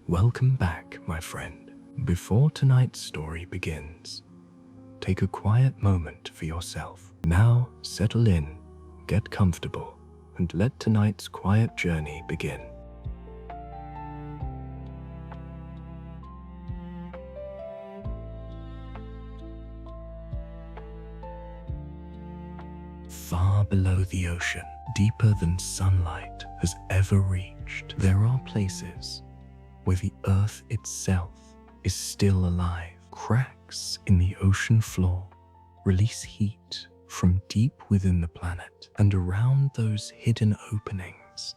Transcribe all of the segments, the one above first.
Welcome back, my friend. Before tonight's story begins, take a quiet moment for yourself. Now, settle in, get comfortable, and let tonight's quiet journey begin. Far below the ocean, deeper than sunlight has ever reached, there are places where the earth itself is still alive. Cracks in the ocean floor release heat from deep within the planet, and around those hidden openings,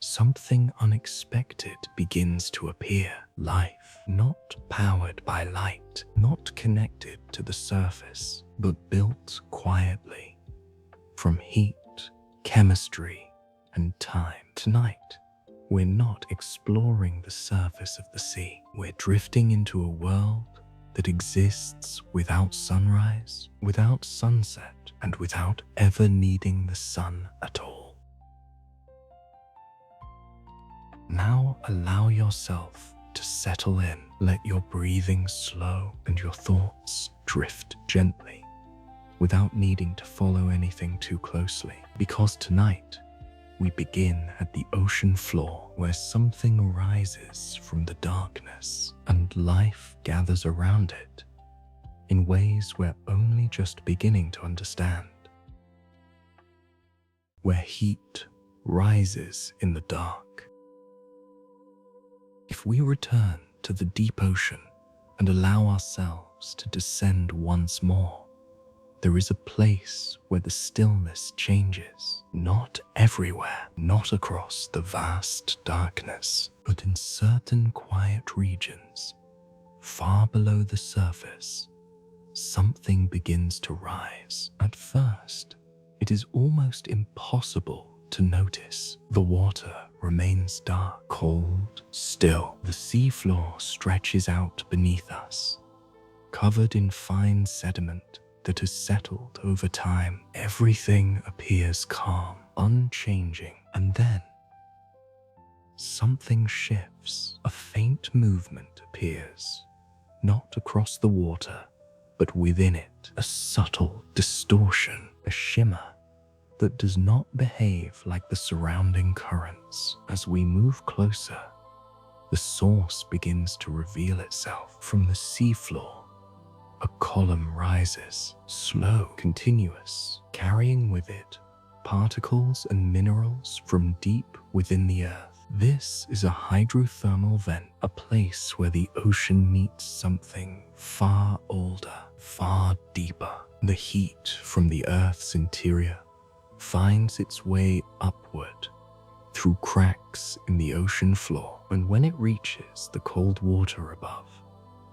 something unexpected begins to appear. Life, not powered by light, not connected to the surface, but built quietly from heat, chemistry, and time. Tonight, we're not exploring the surface of the sea. We're drifting into a world that exists without sunrise, without sunset, and without ever needing the sun at all. Now allow yourself to settle in. Let your breathing slow and your thoughts drift gently, without needing to follow anything too closely. Because tonight, we begin at the ocean floor, where something rises from the darkness and life gathers around it in ways we're only just beginning to understand. Where heat rises in the dark. If we return to the deep ocean and allow ourselves to descend once more, there is a place where the stillness changes. Not everywhere, not across the vast darkness, but in certain quiet regions, far below the surface, something begins to rise. At first, it is almost impossible to notice. The water remains dark, cold, still. The seafloor stretches out beneath us, covered in fine sediment that has settled over time. Everything appears calm, unchanging, and then something shifts. A faint movement appears, not across the water, but within it. A subtle distortion, a shimmer that does not behave like the surrounding currents. As we move closer, the source begins to reveal itself. From the seafloor, a column rises, slow, continuous, carrying with it particles and minerals from deep within the earth. This is a hydrothermal vent, a place where the ocean meets something far older, far deeper. The heat from the earth's interior finds its way upward through cracks in the ocean floor, and when it reaches the cold water above,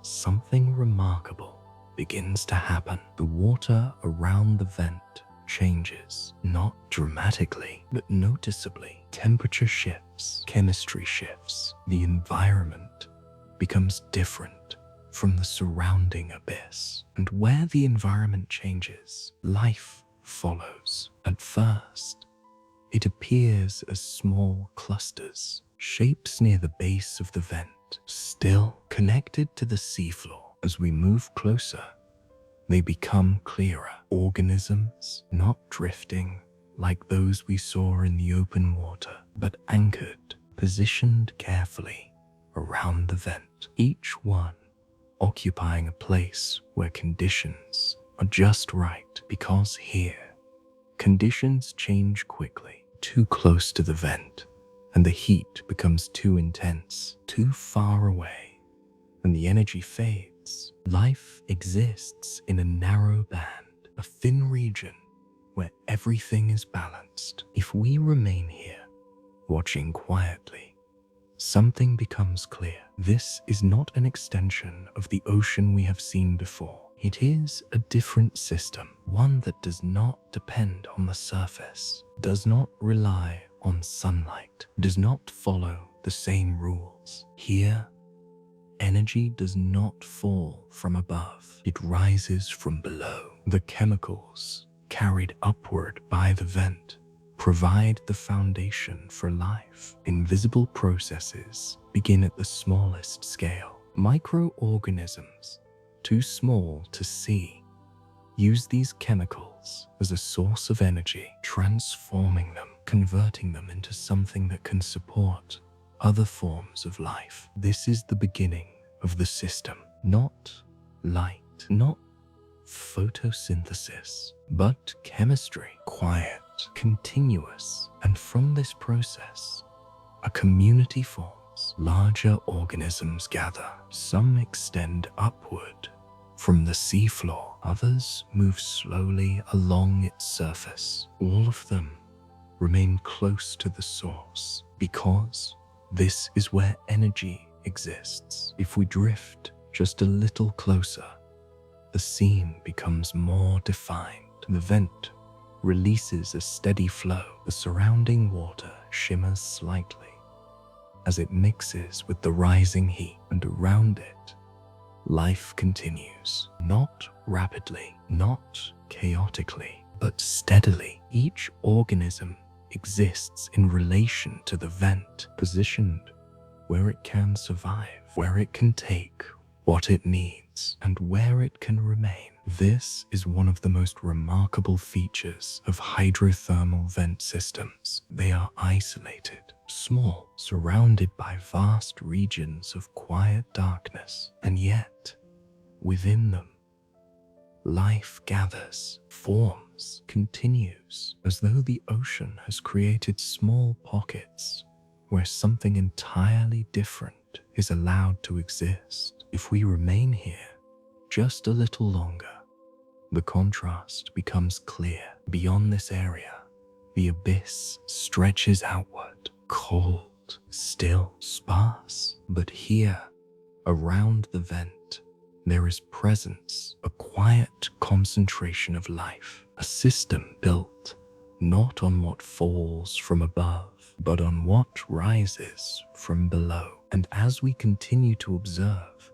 something remarkable begins to happen. The water around the vent changes, not dramatically, but noticeably. Temperature shifts, chemistry shifts, the environment becomes different from the surrounding abyss. And where the environment changes, life follows. At first, it appears as small clusters, shapes near the base of the vent, still connected to the seafloor. As we move closer, they become clearer. Organisms not drifting like those we saw in the open water, but anchored, positioned carefully around the vent, each one occupying a place where conditions are just right. Because here, conditions change quickly. Too close to the vent, and the heat becomes too intense. Too far away, and the energy fades. Life exists in a narrow band, a thin region where everything is balanced. If we remain here, watching quietly, something becomes clear. This is not an extension of the ocean we have seen before. It is a different system, one that does not depend on the surface, does not rely on sunlight, does not follow the same rules. Here, energy does not fall from above, it rises from below. The chemicals carried upward by the vent provide the foundation for life. Invisible processes begin at the smallest scale. Microorganisms, too small to see, use these chemicals as a source of energy, transforming them, converting them into something that can support other forms of life. This is the beginning of the system. Not light, not photosynthesis, but chemistry. Quiet, continuous, and from this process, a community forms. Larger organisms gather. Some extend upward from the seafloor. Others move slowly along its surface. All of them remain close to the source because this is where energy exists. If we drift just a little closer, the scene becomes more defined. The vent releases a steady flow. The surrounding water shimmers slightly as it mixes with the rising heat, and around it, life continues. Not rapidly, not chaotically, but steadily. Each organism exists in relation to the vent, positioned where it can survive, where it can take what it needs, and where it can remain. This is one of the most remarkable features of hydrothermal vent systems. They are isolated, small, surrounded by vast regions of quiet darkness, and yet, within them, life gathers, forms, continues, as though the ocean has created small pockets where something entirely different is allowed to exist. If we remain here just a little longer, the contrast becomes clear. Beyond this area, the abyss stretches outward, cold, still, sparse. But here, around the vent, there is presence, a quiet concentration of life, a system built not on what falls from above, but on what rises from below. And as we continue to observe,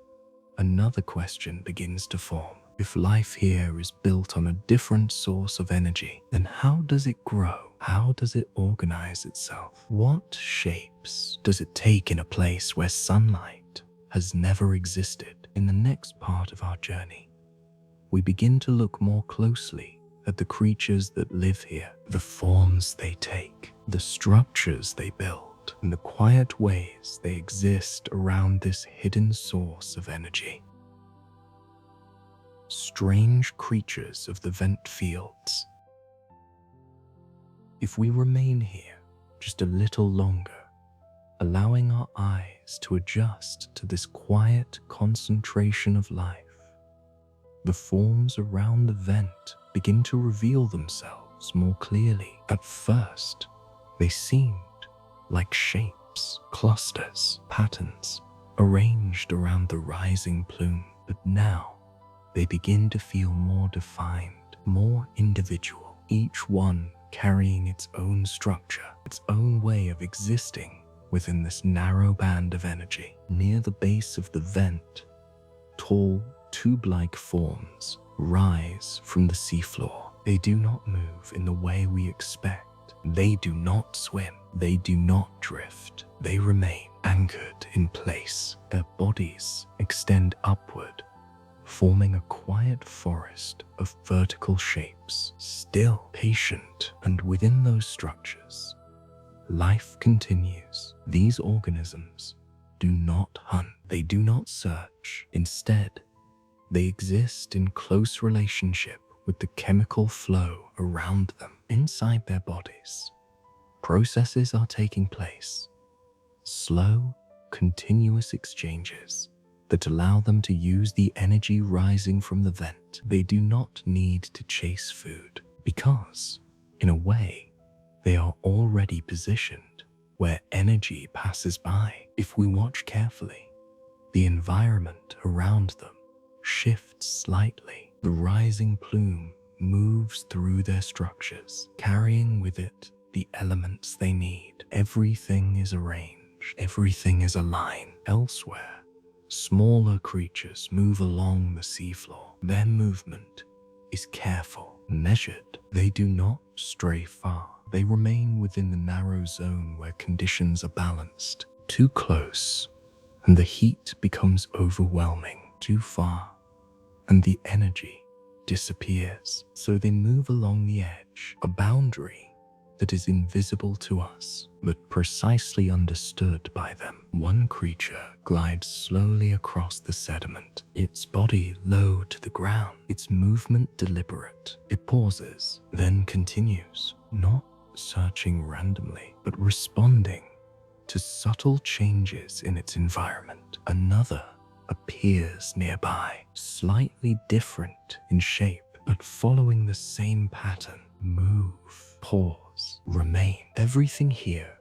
another question begins to form. If life here is built on a different source of energy, then how does it grow? How does it organize itself? What shapes does it take in a place where sunlight has never existed? In the next part of our journey, we begin to look more closely at the creatures that live here, the forms they take, the structures they build, and the quiet ways they exist around this hidden source of energy. Strange creatures of the vent fields. If we remain here just a little longer, allowing our eyes to adjust to this quiet concentration of life, the forms around the vent begin to reveal themselves more clearly. At first, they seemed like shapes, clusters, patterns, arranged around the rising plume. But now, they begin to feel more defined, more individual, each one carrying its own structure, its own way of existing within this narrow band of energy. Near the base of the vent, tall, tube-like forms rise from the seafloor. They do not move in the way we expect. They do not swim. They do not drift. They remain anchored in place. Their bodies extend upward, forming a quiet forest of vertical shapes, still, patient, and within those structures, life continues. These organisms do not hunt. They do not search. Instead, they exist in close relationship with the chemical flow around them. Inside their bodies, processes are taking place, slow, continuous exchanges that allow them to use the energy rising from the vent. They do not need to chase food because, in a way, they are already positioned where energy passes by. If we watch carefully, the environment around them shifts slightly. The rising plume moves through their structures, carrying with it the elements they need. Everything is arranged. Everything is aligned. Elsewhere, smaller creatures move along the seafloor. Their movement is careful, measured. They do not stray far. They remain within the narrow zone where conditions are balanced. Too close, and the heat becomes overwhelming. Too far, and the energy disappears. So they move along the edge, a boundary that is invisible to us, but precisely understood by them. One creature glides slowly across the sediment, its body low to the ground, its movement deliberate. It pauses, then continues, not searching randomly, but responding to subtle changes in its environment. Another appears nearby, slightly different in shape, but following the same pattern. Move, pause, remain. Everything here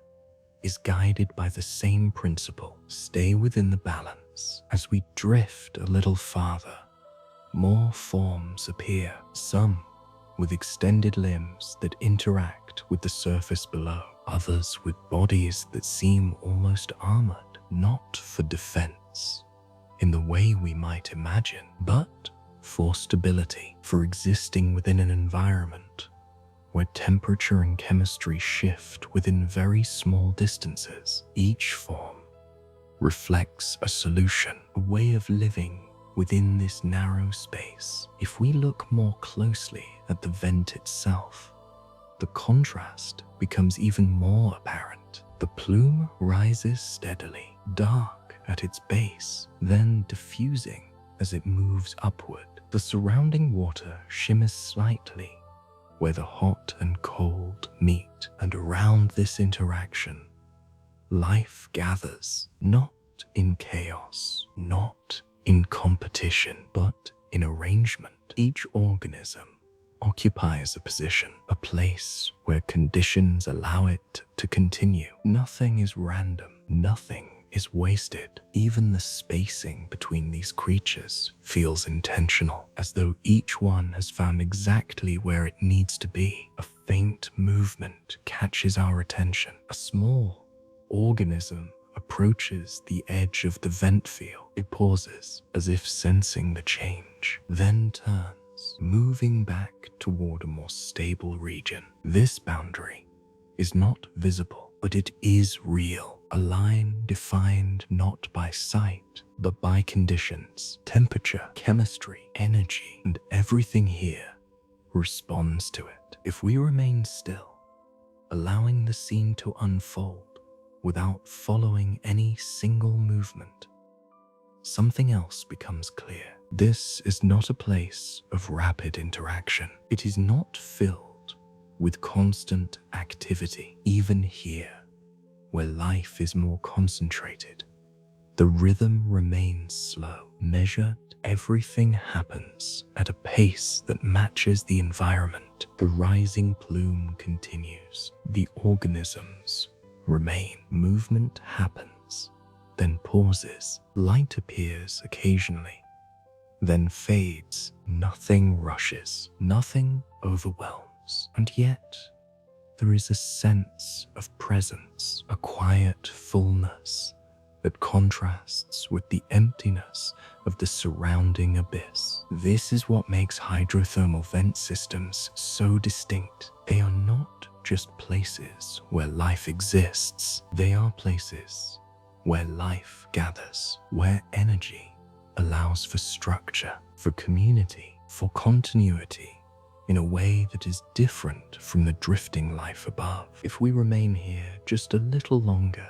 is guided by the same principle. Stay within the balance. As we drift a little farther, more forms appear, some with extended limbs that interact with the surface below, others with bodies that seem almost armored, not for defense in the way we might imagine, but for stability, for existing within an environment where temperature and chemistry shift within very small distances. Each form reflects a solution, a way of living within this narrow space. If we look more closely at the vent itself, the contrast becomes even more apparent. The plume rises steadily, dark at its base, then diffusing as it moves upward. The surrounding water shimmers slightly where the hot and cold meet, and around this interaction, life gathers, not in chaos, not in competition, but in arrangement. Each organism occupies a position, a place where conditions allow it to continue. Nothing is random, nothing is wasted. Even the spacing between these creatures feels intentional, as though each one has found exactly where it needs to be. A faint movement catches our attention. A small organism approaches the edge of the vent field. It pauses, as if sensing the change, then turns, moving back toward a more stable region. This boundary is not visible, but it is real. A line defined not by sight, but by conditions. Temperature, chemistry, energy, and everything here responds to it. If we remain still, allowing the scene to unfold without following any single movement, something else becomes clear. This is not a place of rapid interaction. It is not filled with constant activity. Even here, where life is more concentrated, the rhythm remains slow, measured. Everything happens at a pace that matches the environment. The rising plume continues. The organisms remain. Movement happens, then pauses. Light appears occasionally, then fades. Nothing rushes, nothing overwhelms, and yet there is a sense of presence, a quiet fullness that contrasts with the emptiness of the surrounding abyss. This is what makes hydrothermal vent systems so distinct. They are not just places where life exists. They are places where life gathers, where energy allows for structure, for community, for continuity, in a way that is different from the drifting life above. If we remain here just a little longer,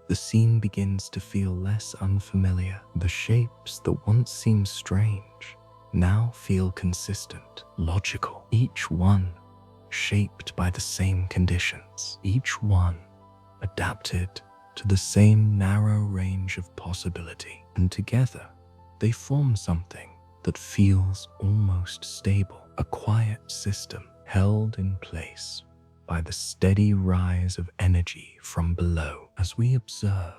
the scene begins to feel less unfamiliar. The shapes that once seemed strange now feel consistent, logical, each one shaped by the same conditions, each one adapted to the same narrow range of possibility. And together, they form something that feels almost stable, a quiet system held in place by the steady rise of energy from below. As we observe,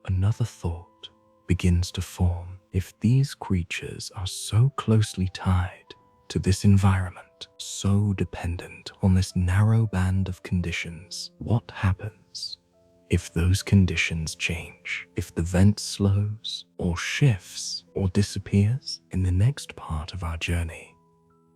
another thought begins to form. If these creatures are so closely tied to this environment, so dependent on this narrow band of conditions, what happens if those conditions change? If the vent slows, or shifts, or disappears? In the next part of our journey,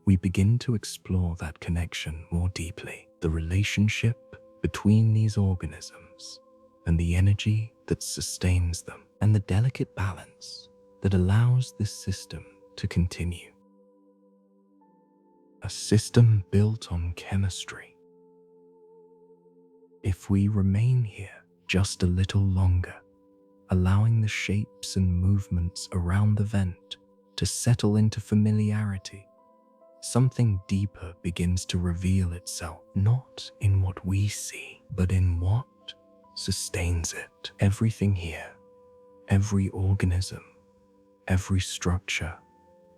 we begin to explore that connection more deeply. the relationship between these organisms and the energy that sustains them, and the delicate balance that allows this system to continue. A system built on chemistry. If we remain here just a little longer, allowing the shapes and movements around the vent to settle into familiarity, something deeper begins to reveal itself, not in what we see, but in what sustains it. Everything here, every organism, every structure,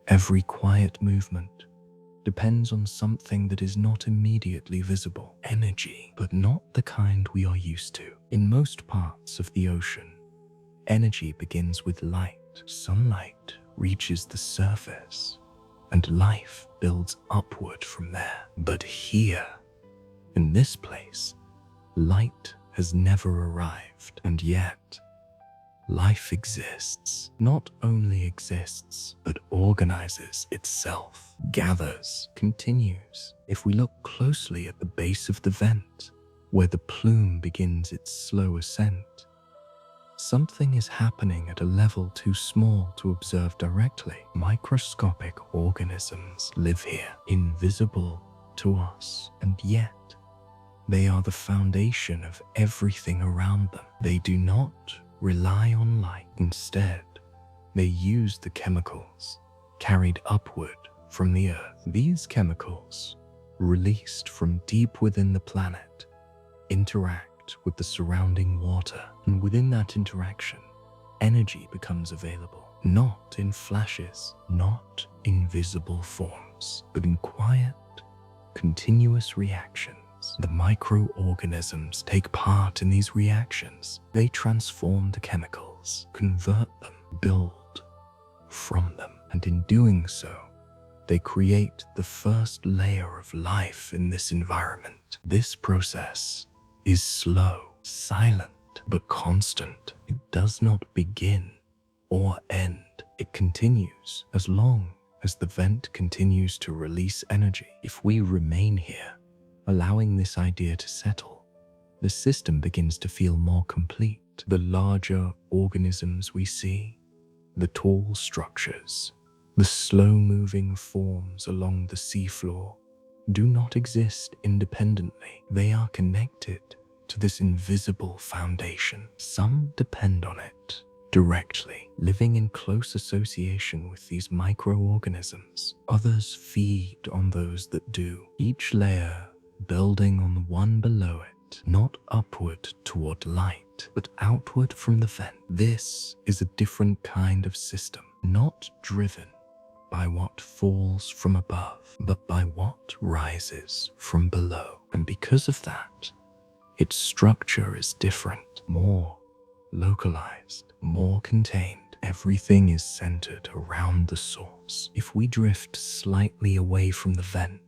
every quiet movement, depends on something that is not immediately visible. Energy, but not the kind we are used to. In most parts of the ocean, energy begins with light. Sunlight reaches the surface, and life builds upward from there. But here, in this place, light has never arrived, and yet life exists. Not only exists, but organizes itself, gathers, continues. If we look closely at the base of the vent, where the plume begins its slow ascent, something is happening at a level too small to observe directly. Microscopic organisms live here, invisible to us, and yet they are the foundation of everything around them. They do not rely on light. Instead, they use the chemicals carried upward from the earth. These chemicals, released from deep within the planet, interact with the surrounding water, and within that interaction, energy becomes available, not in flashes, not in visible forms, but in quiet, continuous reactions. The microorganisms take part in these reactions. They transform the chemicals, convert them, build from them, and in doing so, they create the first layer of life in this environment. This process is slow, silent, but constant. It does not begin or end. It continues as long as the vent continues to release energy. If we remain here, allowing this idea to settle, the system begins to feel more complete. The larger organisms we see, the tall structures, the slow-moving forms along the seafloor, do not exist independently. They are connected to this invisible foundation. Some depend on it directly, living in close association with these microorganisms. Others feed on those that do, each layer building on the one below it, not upward toward light, but outward from the vent. This is a different kind of system, not driven by what falls from above, but by what rises from below. And because of that, its structure is different, more localized, more contained. Everything is centered around the source. If we drift slightly away from the vent,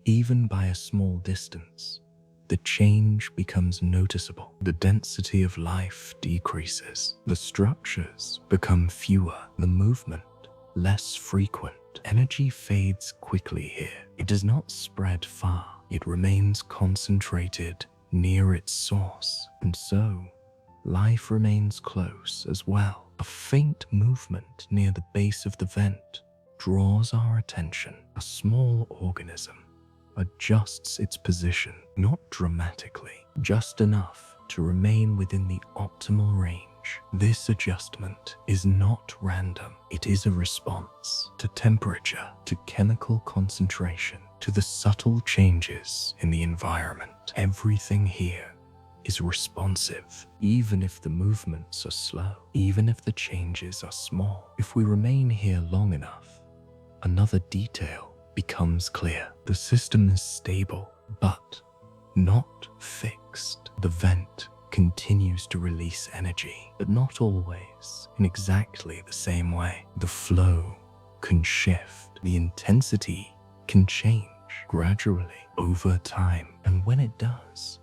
even by a small distance, the change becomes noticeable. The density of life decreases. The structures become fewer. The movement less frequent. Energy fades quickly here. It does not spread far. It remains concentrated near its source. And so, life remains close as well. A faint movement near the base of the vent draws our attention. A small organism adjusts its position, not dramatically, just enough to remain within the optimal range. This adjustment is not random. It is a response to temperature, to chemical concentration, to the subtle changes in the environment. Everything here is responsive, even if the movements are slow, even if the changes are small. If we remain here long enough, another detail becomes clear. The system is stable, but not fixed. The vent continues to release energy, but not always in exactly the same way. The flow can shift. The intensity can change gradually over time. And when it does,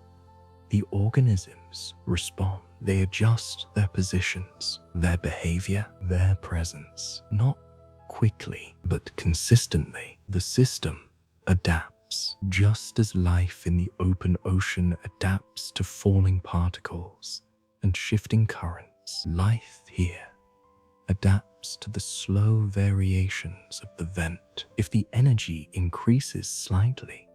the organisms respond. They adjust their positions, their behavior, their presence, not quickly, but consistently. The system adapts adapts. Just as life in the open ocean adapts to falling particles and shifting currents, life here adapts to the slow variations of the vent. If the energy increases slightly,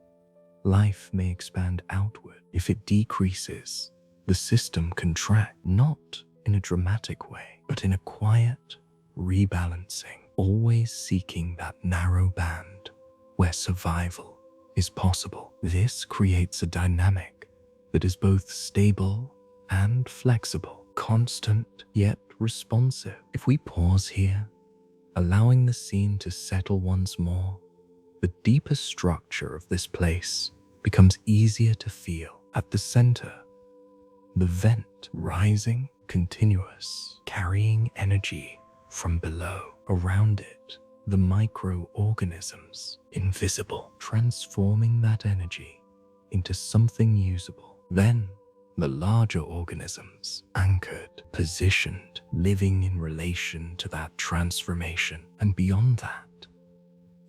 life may expand outward. If it decreases, the system contracts, not in a dramatic way, but in a quiet rebalancing, always seeking that narrow band where survival is possible. This creates a dynamic that is both stable and flexible, constant yet responsive. If we pause here, allowing the scene to settle once more, the deeper structure of this place becomes easier to feel. At the center, the vent rising, continuous, carrying energy from below. Around it, the microorganisms, invisible, transforming that energy into something usable. Then, the larger organisms, anchored, positioned, living in relation to that transformation. And beyond that,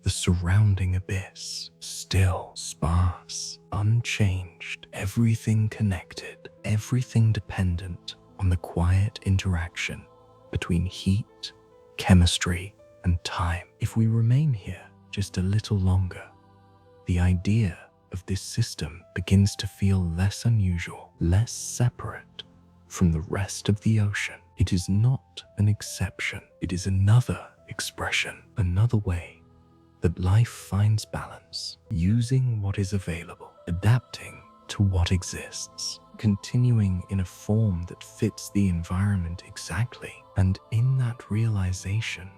the surrounding abyss, still, sparse, unchanged, everything connected, everything dependent on the quiet interaction between heat, chemistry, and time. If we remain here just a little longer, the idea of this system begins to feel less unusual, less separate from the rest of the ocean. It is not an exception. It is another expression, another way that life finds balance, using what is available, adapting to what exists, continuing in a form that fits the environment exactly. And in that realization,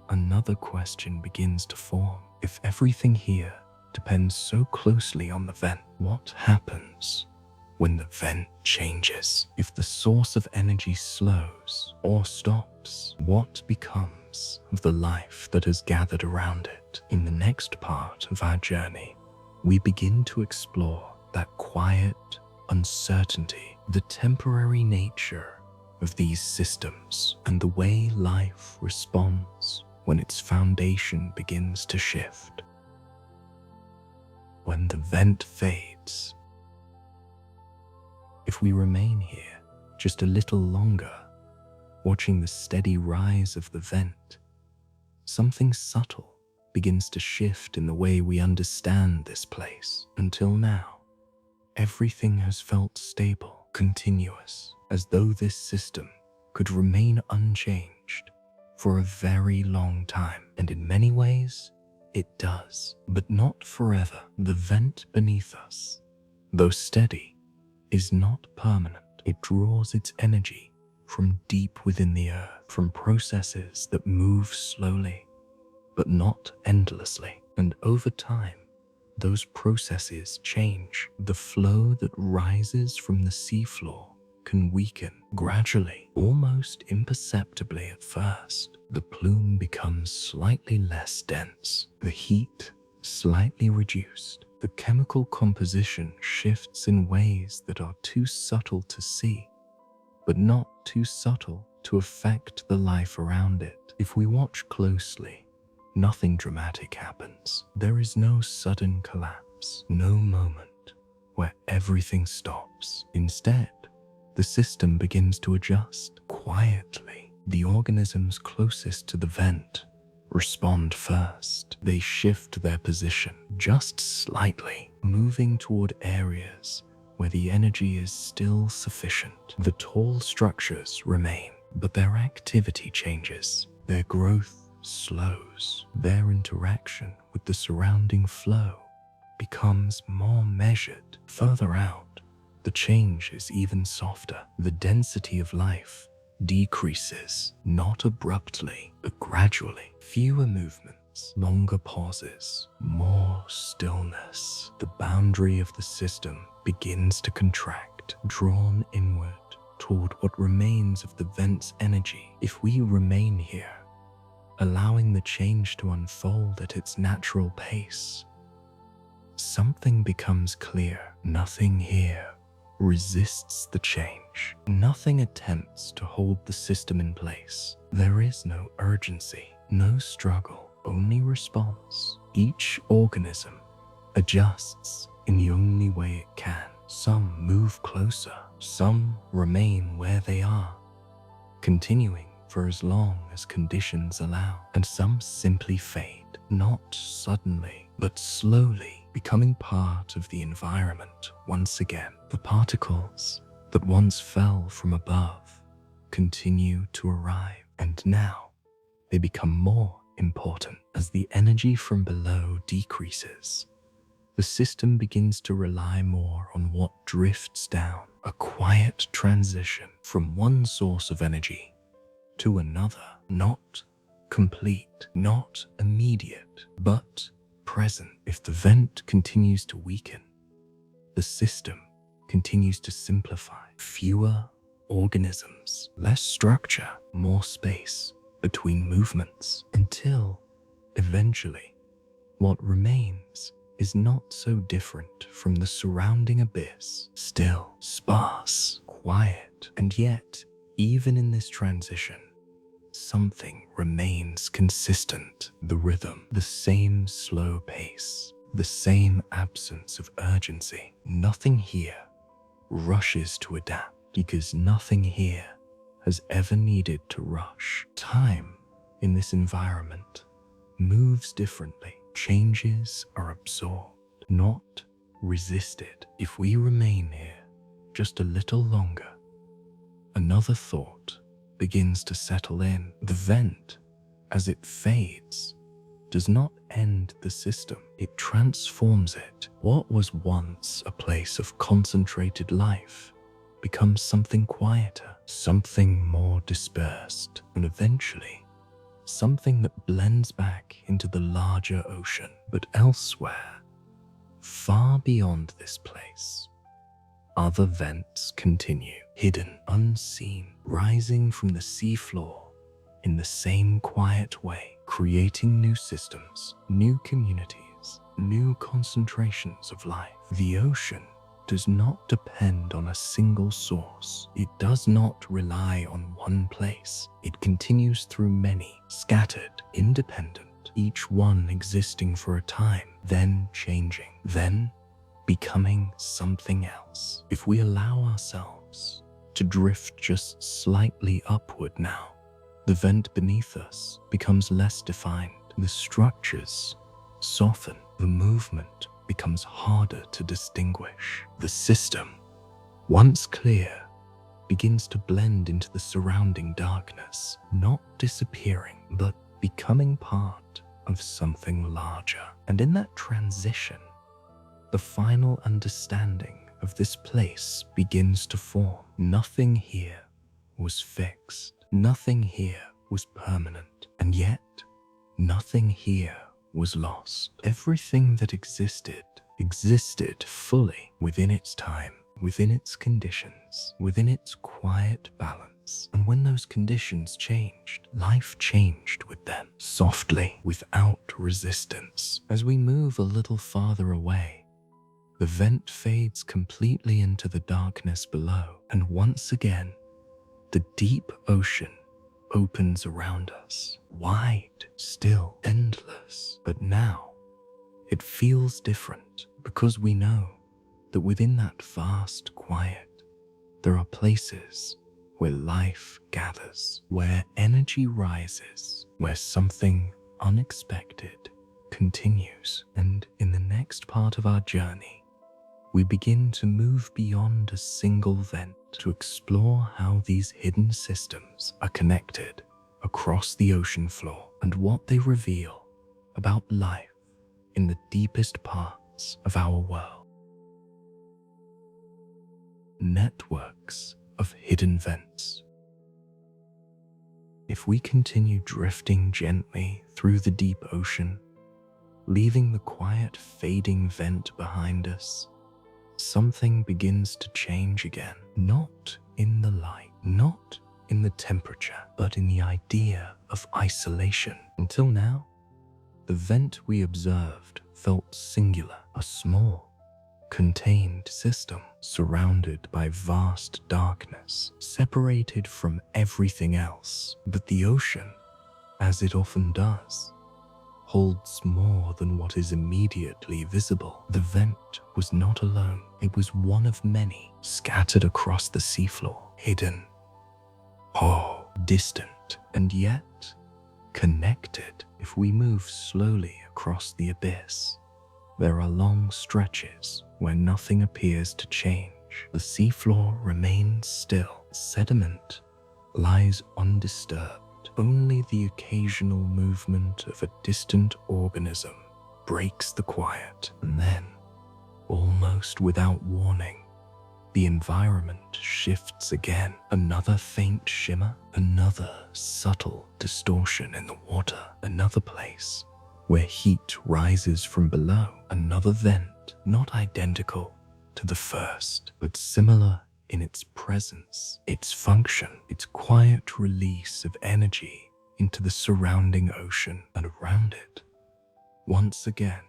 another question begins to form. If everything here depends so closely on the vent, what happens when the vent changes? If the source of energy slows or stops, what becomes of the life that has gathered around it? In the next part of our journey, we begin to explore that quiet uncertainty, the temporary nature of these systems, and the way life responds when its foundation begins to shift. When the vent fades, if we remain here just a little longer, watching the steady rise of the vent, something subtle begins to shift in the way we understand this place. Until now, everything has felt stable, continuous, as though this system could remain unchanged for a very long time. And in many ways, it does, but not forever. The vent beneath us, though steady, is not permanent. It draws its energy from deep within the earth, from processes that move slowly, but not endlessly. And over time, those processes change. The flow that rises from the seafloor can weaken gradually, almost imperceptibly at first. The plume becomes slightly less dense, the heat slightly reduced. The chemical composition shifts in ways that are too subtle to see, but not too subtle to affect the life around it. If we watch closely, nothing dramatic happens. There is no sudden collapse, no moment where everything stops. Instead, the system begins to adjust quietly. The organisms closest to the vent respond first. They shift their position just slightly, moving toward areas where the energy is still sufficient. The tall structures remain, but their activity changes. Their growth slows. Their interaction with the surrounding flow becomes more measured. Further out, the change is even softer. The density of life decreases, not abruptly, but gradually. Fewer movements, longer pauses, more stillness. The boundary of the system begins to contract, drawn inward toward what remains of the vent's energy. If we remain here, allowing the change to unfold at its natural pace, something becomes clear. Nothing here resists the change. Nothing attempts to hold the system in place. There is no urgency, no struggle, only response. Each organism adjusts in the only way it can. Some move closer, some remain where they are, continuing for as long as conditions allow, and some simply fade, not suddenly, but slowly, becoming part of the environment once again. The particles that once fell from above continue to arrive, and now they become more important as the energy from below decreases. The system begins to rely more on what drifts down, a quiet transition from one source of energy to another, not complete, not immediate, but present. If the vent continues to weaken, the system continues to simplify. Fewer organisms, less structure, more space between movements, until eventually what remains is not so different from the surrounding abyss, still, sparse, quiet, and yet, even in this transition, something remains consistent. The rhythm, the same slow pace, the same absence of urgency. Nothing here rushes to adapt, because nothing here has ever needed to rush. Time in this environment moves differently. Changes are absorbed, not resisted. If we remain here just a little longer, another thought begins to settle in. The vent, as it fades, does not end the system. It transforms it. What was once a place of concentrated life becomes something quieter, something more dispersed, and eventually something that blends back into the larger ocean. But elsewhere, far beyond this place, other vents continue, hidden, unseen, rising from the seafloor in the same quiet way, creating new systems, new communities, new concentrations of life. The ocean does not depend on a single source. It does not rely on one place. It continues through many, scattered, independent, each one existing for a time, then changing, then becoming something else. If we allow ourselves to drift just slightly upward now, the vent beneath us becomes less defined. The structures soften. The movement becomes harder to distinguish. The system, once clear, begins to blend into the surrounding darkness, not disappearing, but becoming part of something larger. And in that transition, the final understanding of this place begins to form. Nothing here was fixed. Nothing here was permanent. And yet, nothing here was lost. Everything that existed fully within its time, within its conditions, within its quiet balance. And when those conditions changed, life changed with them, softly, without resistance. As we move a little farther away, the vent fades completely into the darkness below, and once again, the deep ocean opens around us, wide, still, endless. But now, it feels different, because we know that within that vast quiet, there are places where life gathers, where energy rises, where something unexpected continues. And in the next part of our journey, we begin to move beyond a single vent to explore how these hidden systems are connected across the ocean floor and what they reveal about life in the deepest parts of our world. Networks of hidden vents. If we continue drifting gently through the deep ocean, leaving the quiet fading vent behind us, something begins to change again. Not in the light, not in the temperature, but in the idea of isolation. Until now, the vent we observed felt singular, a small, contained system surrounded by vast darkness, separated from everything else. But the ocean, as it often does, holds more than what is immediately visible. The vent was not alone. It was one of many, scattered across the seafloor, hidden, distant, and yet connected. If we move slowly across the abyss, there are long stretches where nothing appears to change. The seafloor remains still. Sediment lies undisturbed. Only the occasional movement of a distant organism breaks the quiet. And then, almost without warning, the environment shifts again. Another faint shimmer, another subtle distortion in the water, another place where heat rises from below, another vent, not identical to the first, but similar in its presence, its function, its quiet release of energy into the surrounding ocean. And around it, once again,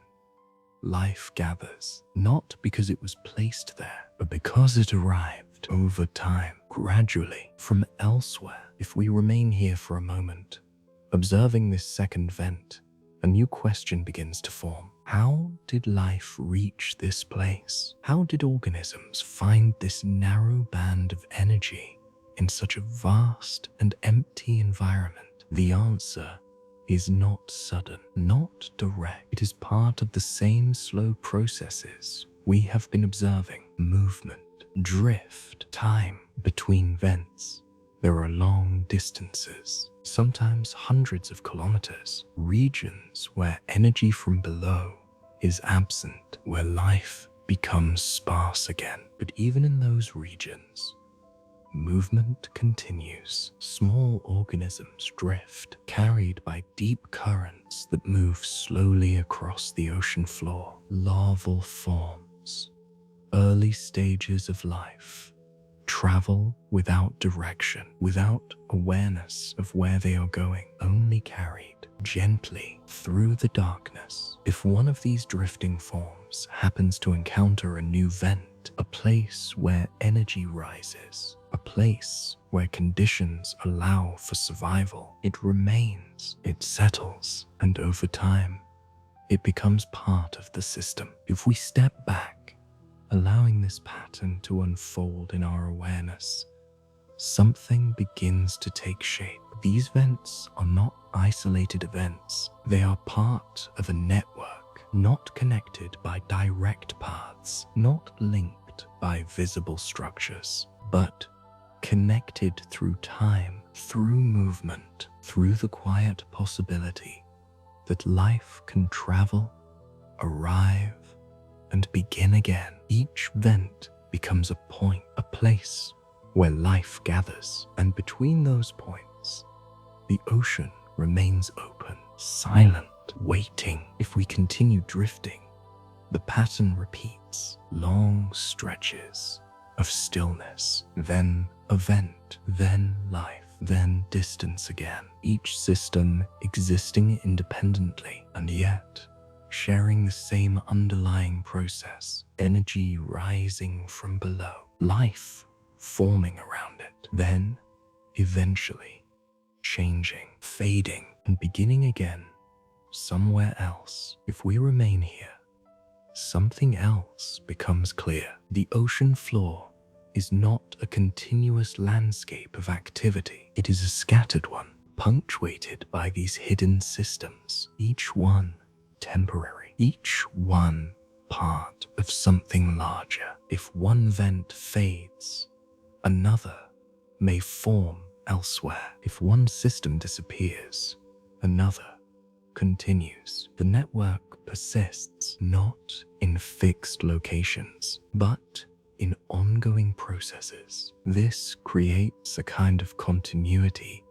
life gathers, not because it was placed there, but because it arrived over time, gradually, from elsewhere. If we remain here for a moment, observing this second vent, a new question begins to form. How did life reach this place? How did organisms find this narrow band of energy in such a vast and empty environment? The answer is not sudden, not direct. It is part of the same slow processes we have been observing. Movement, drift, time between vents. There are long distances, sometimes hundreds of kilometers, regions where energy from below is absent, where life becomes sparse again. But even in those regions, movement continues. Small organisms drift, carried by deep currents that move slowly across the ocean floor. Larval forms, early stages of life, travel without direction, without awareness of where they are going, only carried gently through the darkness. If one of these drifting forms happens to encounter a new vent, a place where energy rises, a place where conditions allow for survival, it remains, it settles, and over time, it becomes part of the system. If we step back, allowing this pattern to unfold in our awareness, something begins to take shape. These vents are not isolated events. They are part of a network, not connected by direct paths, not linked by visible structures, but connected through time, through movement, through the quiet possibility that life can travel, arrive, and begin again. Each vent becomes a point, a place where life gathers, and between those points, the ocean remains open, silent, waiting. If we continue drifting, the pattern repeats. Long stretches of stillness, then a vent, then life, then distance again. Each system existing independently, and yet sharing the same underlying process. Energy rising from below, life forming around it, then eventually changing, fading, and beginning again somewhere else. If we remain here, something else becomes clear. The ocean floor is not a continuous landscape of activity. It is a scattered one, punctuated by these hidden systems, each one temporary, each one part of something larger. If one vent fades, another may form elsewhere. If one system disappears, another continues. The network persists not in fixed locations, but in ongoing processes. This creates a kind of continuity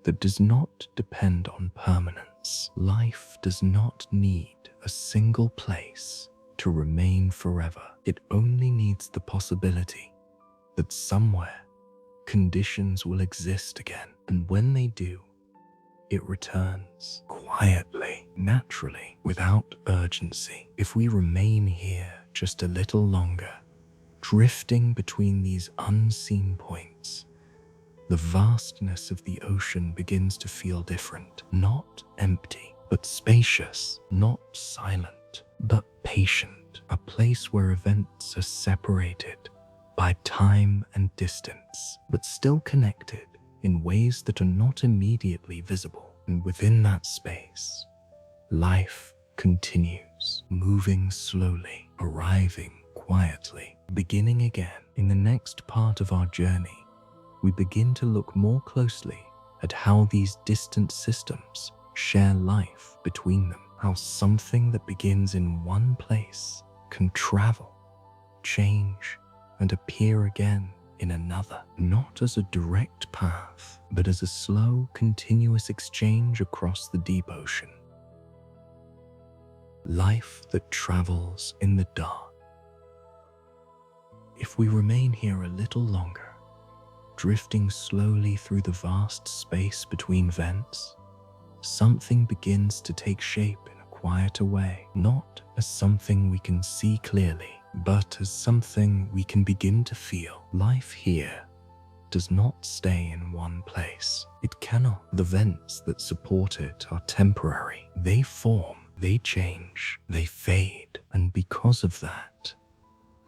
that does not depend on permanence. Life does not need a single place to remain forever. It only needs the possibility that somewhere conditions will exist again, and when they do, it returns quietly, naturally, without urgency. If we remain here just a little longer, drifting between these unseen points, the vastness of the ocean begins to feel different, not empty, but spacious, not silent, but patient, a place where events are separated by time and distance, but still connected in ways that are not immediately visible. And within that space, life continues, moving slowly, arriving quietly, beginning again. In the next part of our journey, we begin to look more closely at how these distant systems share life between them, how something that begins in one place can travel, change, and appear again in another, not as a direct path, but as a slow, continuous exchange across the deep ocean. Life that travels in the dark. If we remain here a little longer, drifting slowly through the vast space between vents, something begins to take shape in a quieter way, not as something we can see clearly, but as something we can begin to feel. Life here does not stay in one place. It cannot. The vents that support it are temporary. They form, they change, they fade, and because of that,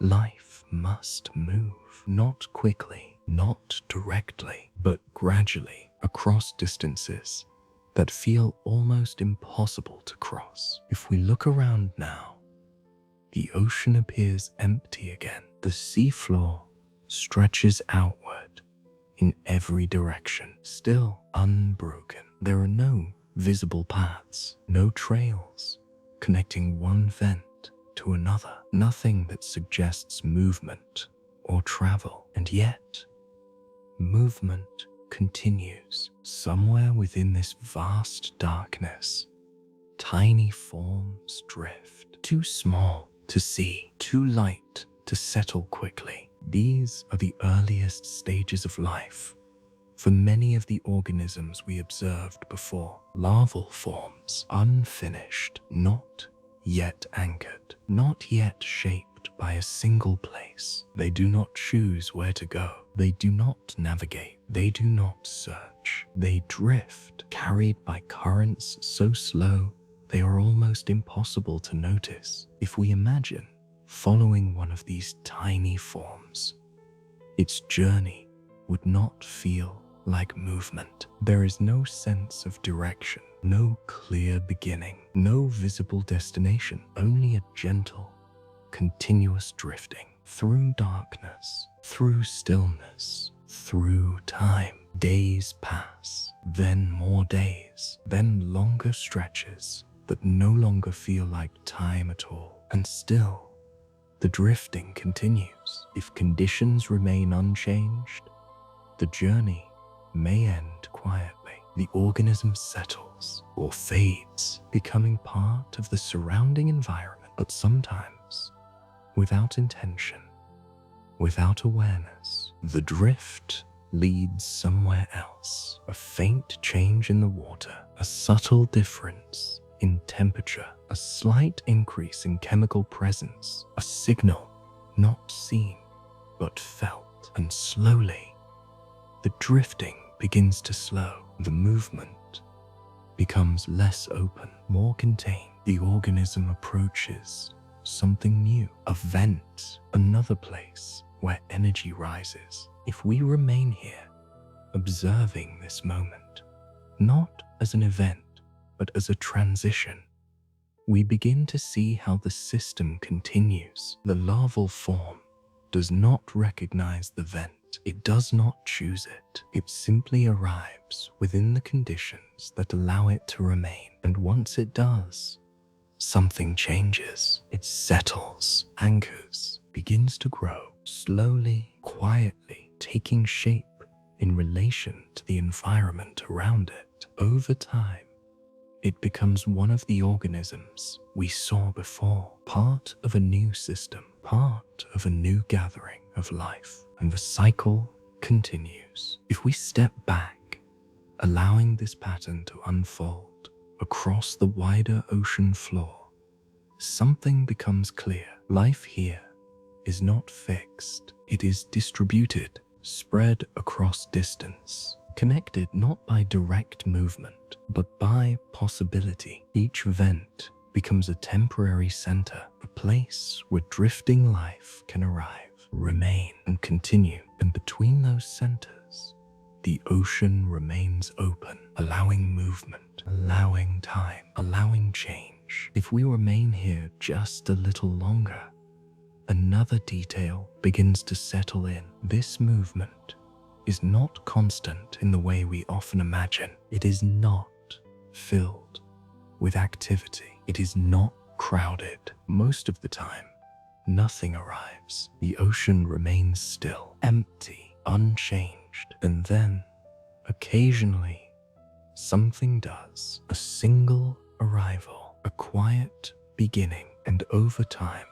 life must move, not quickly, not directly, but gradually across distances that feel almost impossible to cross. If we look around now, the ocean appears empty again. The seafloor stretches outward in every direction, still unbroken. There are no visible paths, no trails connecting one vent to another, nothing that suggests movement or travel. And yet, movement continues. Somewhere within this vast darkness, tiny forms drift, too small to see, too light to settle quickly. These are the earliest stages of life for many of the organisms we observed before. Larval forms, unfinished, not yet anchored, not yet shaped by a single place. They do not choose where to go. They do not navigate. They do not search. They drift, carried by currents so slow they are almost impossible to notice. If we imagine following one of these tiny forms, its journey would not feel like movement. There is no sense of direction, no clear beginning, no visible destination, only a gentle, continuous drifting through darkness, through stillness, through time. Days pass, then more days, then longer stretches that no longer feel like time at all. And still, the drifting continues. If conditions remain unchanged, the journey may end quietly. The organism settles or fades, becoming part of the surrounding environment, but sometimes without intention, without awareness. The drift leads somewhere else. A faint change in the water, a subtle difference in temperature, a slight increase in chemical presence, a signal not seen but felt. And slowly, the drifting begins to slow. The movement becomes less open, more contained. The organism approaches something new, a vent, another place where energy rises. If we remain here, observing this moment, not as an event, but as a transition, we begin to see how the system continues. The larval form does not recognize the vent. It does not choose it. It simply arrives within the conditions that allow it to remain. And once it does, something changes. It settles, anchors, begins to grow, slowly, quietly, taking shape in relation to the environment around it. Over time, it becomes one of the organisms we saw before, part of a new system, part of a new gathering of life, and the cycle continues. If we step back, allowing this pattern to unfold across the wider ocean floor, something becomes clear. Life here is not fixed. It is distributed, spread across distance, connected not by direct movement, but by possibility. Each vent becomes a temporary center, a place where drifting life can arrive, remain, and continue. And between those centers, the ocean remains open, allowing movement, allowing time, allowing change. If we remain here just a little longer, another detail begins to settle in. This movement is not constant in the way we often imagine. It is not filled with activity. It is not crowded. Most of the time, nothing arrives. The ocean remains still, empty, unchanged. And then, occasionally, something does. A single arrival, a quiet beginning, and over time,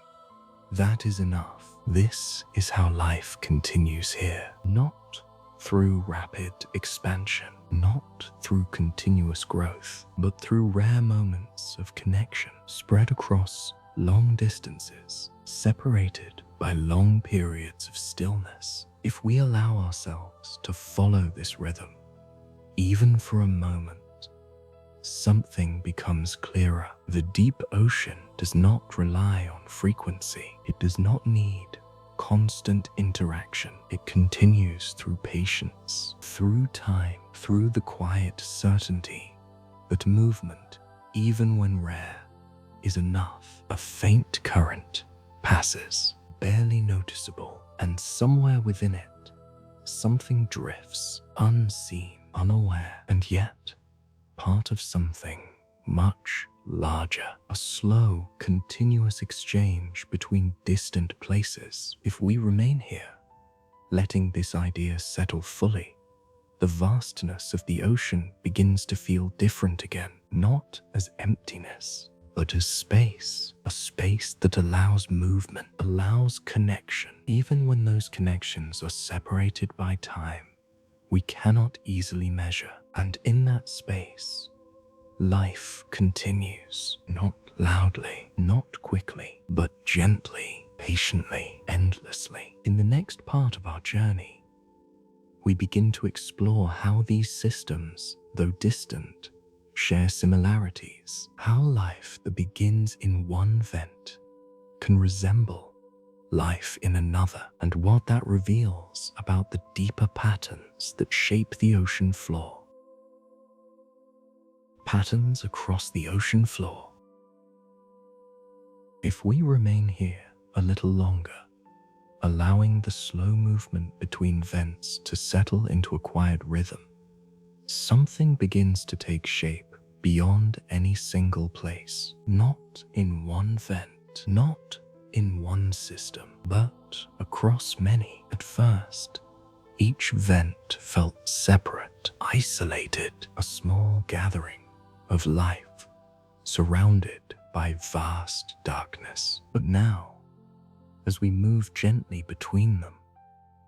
that is enough. This is how life continues here. Not through rapid expansion, not through continuous growth, but through rare moments of connection spread across long distances, separated by long periods of stillness. If we allow ourselves to follow this rhythm, even for a moment, something becomes clearer. The deep ocean does not rely on frequency. It does not need constant interaction. It continues through patience, through time, through the quiet certainty that movement, even when rare, is enough. A faint current passes, barely noticeable, and somewhere within it, something drifts, unseen, unaware, and yet part of something much larger, a slow, continuous exchange between distant places. If we remain here, letting this idea settle fully, the vastness of the ocean begins to feel different again, not as emptiness, but as space, a space that allows movement, allows connection, even when those connections are separated by time we cannot easily measure. And in that space, life continues, not loudly, not quickly, but gently, patiently, endlessly. In the next part of our journey, we begin to explore how these systems, though distant, share similarities, how life that begins in one vent can resemble life in another, and what that reveals about the deeper patterns that shape the ocean floor. Patterns across the ocean floor. If we remain here a little longer, allowing the slow movement between vents to settle into a quiet rhythm, something begins to take shape beyond any single place. Not in one vent, not in one system, but across many. At first, each vent felt separate, isolated, a small gathering of life, surrounded by vast darkness. But now, as we move gently between them,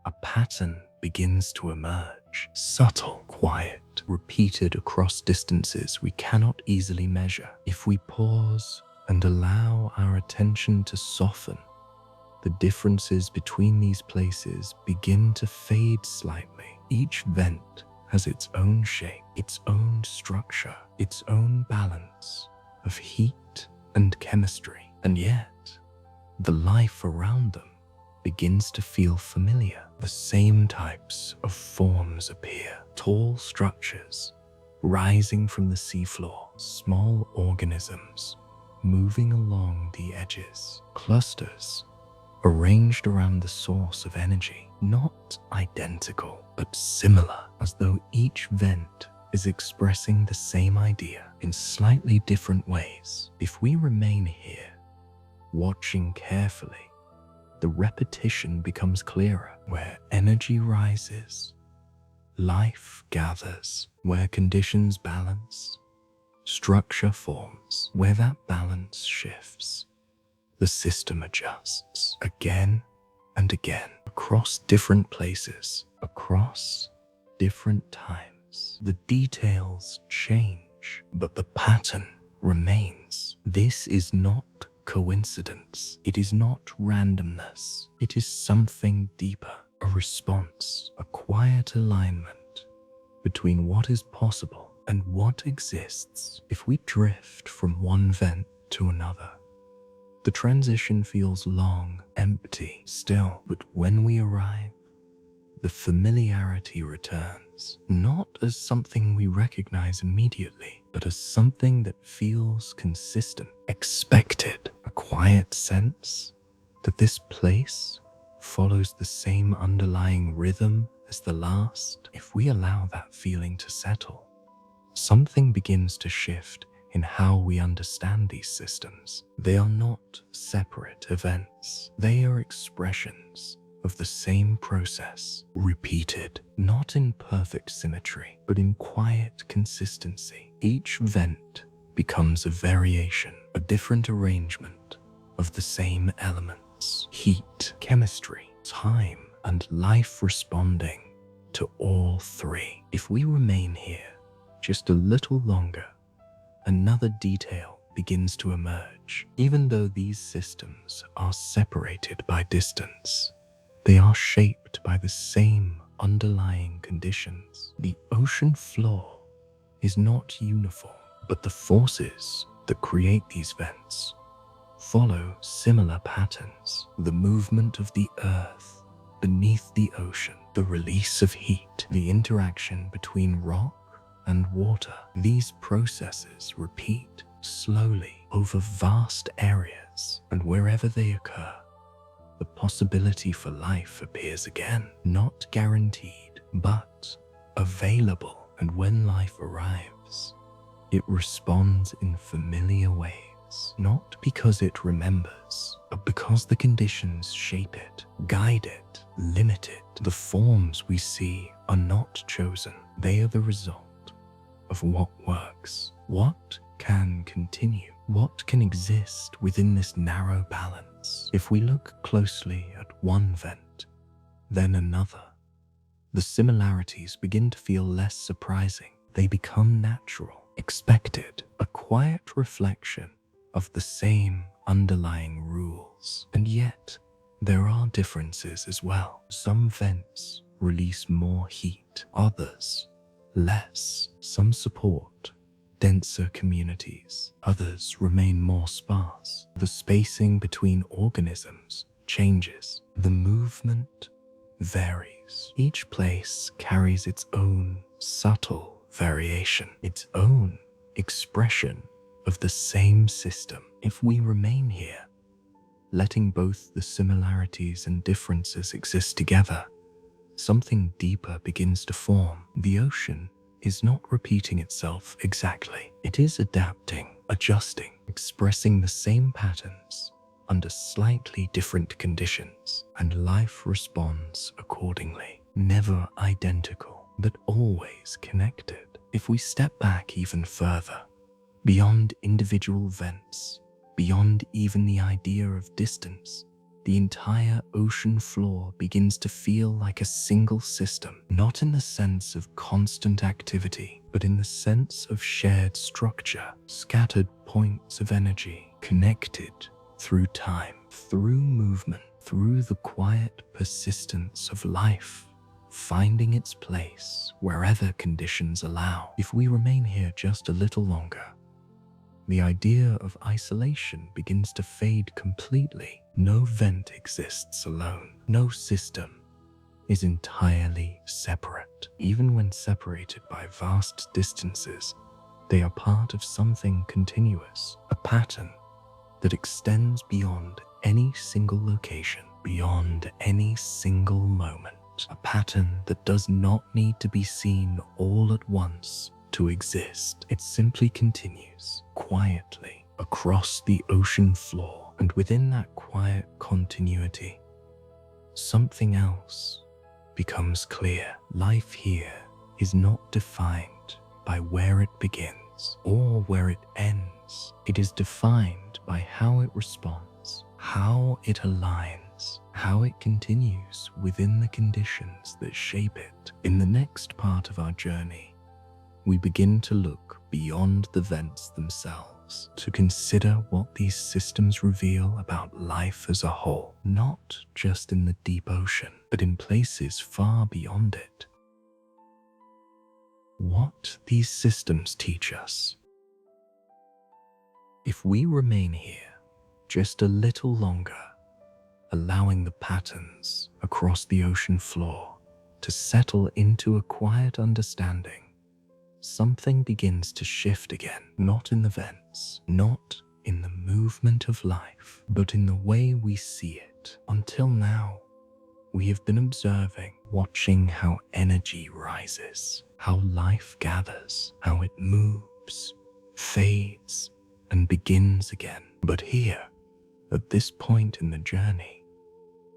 a pattern begins to emerge, subtle, quiet, repeated across distances we cannot easily measure. If we pause and allow our attention to soften, the differences between these places begin to fade slightly. Each vent has its own shape, its own structure, its own balance of heat and chemistry, and yet the life around them begins to feel familiar. The same types of forms appear, tall structures rising from the seafloor, small organisms moving along the edges, clusters arranged around the source of energy, not identical, but similar, as though each vent is expressing the same idea in slightly different ways. If we remain here, watching carefully, the repetition becomes clearer. Where energy rises, life gathers. Where conditions balance, structure forms. Where that balance shifts, the system adjusts again and again, across different places, across different times. The details change, but the pattern remains. This is not coincidence. It is not randomness. It is something deeper, a response, a quiet alignment between what is possible and what exists. If we drift from one vent to another, the transition feels long, empty, still. But when we arrive, the familiarity returns, not as something we recognize immediately, but as something that feels consistent, expected, a quiet sense that this place follows the same underlying rhythm as the last. If we allow that feeling to settle, something begins to shift in how we understand these systems. They are not separate events. They are expressions of the same process, repeated, not in perfect symmetry, but in quiet consistency. Each vent becomes a variation, a different arrangement of the same elements: heat, chemistry, time, and life responding to all three. If we remain here just a little longer, another detail begins to emerge. Even though these systems are separated by distance, they are shaped by the same underlying conditions. The ocean floor is not uniform, but the forces that create these vents follow similar patterns. The movement of the earth beneath the ocean, the release of heat, the interaction between rock and water. These processes repeat slowly over vast areas, and wherever they occur, the possibility for life appears again, not guaranteed, but available. And when life arrives, it responds in familiar ways, not because it remembers, but because the conditions shape it, guide it, limit it. The forms we see are not chosen. They are the result of what works, what can continue, what can exist within this narrow balance. If we look closely at one vent, then another, the similarities begin to feel less surprising. They become natural, expected, a quiet reflection of the same underlying rules. And yet, there are differences as well. Some vents release more heat, others less. Some support denser communities, others remain more sparse. The spacing between organisms changes. The movement varies. Each place carries its own subtle variation, its own expression of the same system. If we remain here, letting both the similarities and differences exist together, something deeper begins to form. The ocean is not repeating itself exactly. It is adapting, adjusting, expressing the same patterns under slightly different conditions, and life responds accordingly. Never identical, but always connected. If we step back even further, beyond individual vents, beyond even the idea of distance, the entire ocean floor begins to feel like a single system, not in the sense of constant activity, but in the sense of shared structure, scattered points of energy, connected through time, through movement, through the quiet persistence of life, finding its place wherever conditions allow. If we remain here just a little longer, the idea of isolation begins to fade completely. No vent exists alone. No system is entirely separate. Even when separated by vast distances, they are part of something continuous, a pattern that extends beyond any single location, beyond any single moment, a pattern that does not need to be seen all at once to exist. It simply continues quietly across the ocean floor, and within that quiet continuity, something else becomes clear. Life here is not defined by where it begins or where it ends. It is defined by how it responds, how it aligns, how it continues within the conditions that shape it. In the next part of our journey, we begin to look beyond the vents themselves, to consider what these systems reveal about life as a whole, not just in the deep ocean, but in places far beyond it. what these systems teach us. If we remain here just a little longer, allowing the patterns across the ocean floor to settle into a quiet understanding, something begins to shift again, not in the vents, not in the movement of life, but in the way we see it. Until now, we have been observing, watching how energy rises, how life gathers, how it moves, fades, and begins again. But here, at this point in the journey,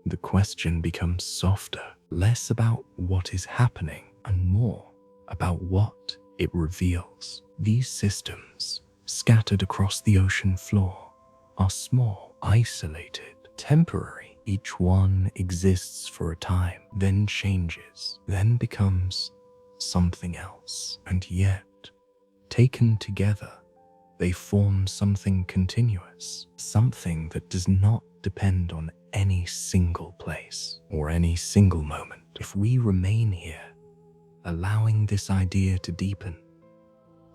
the question becomes softer, less about what is happening and more about what it reveals. These systems, scattered across the ocean floor, are small, isolated, temporary. Each one exists for a time, then changes, then becomes something else. And yet, taken together, they form something continuous, something that does not depend on any single place or any single moment. If we remain here, allowing this idea to deepen,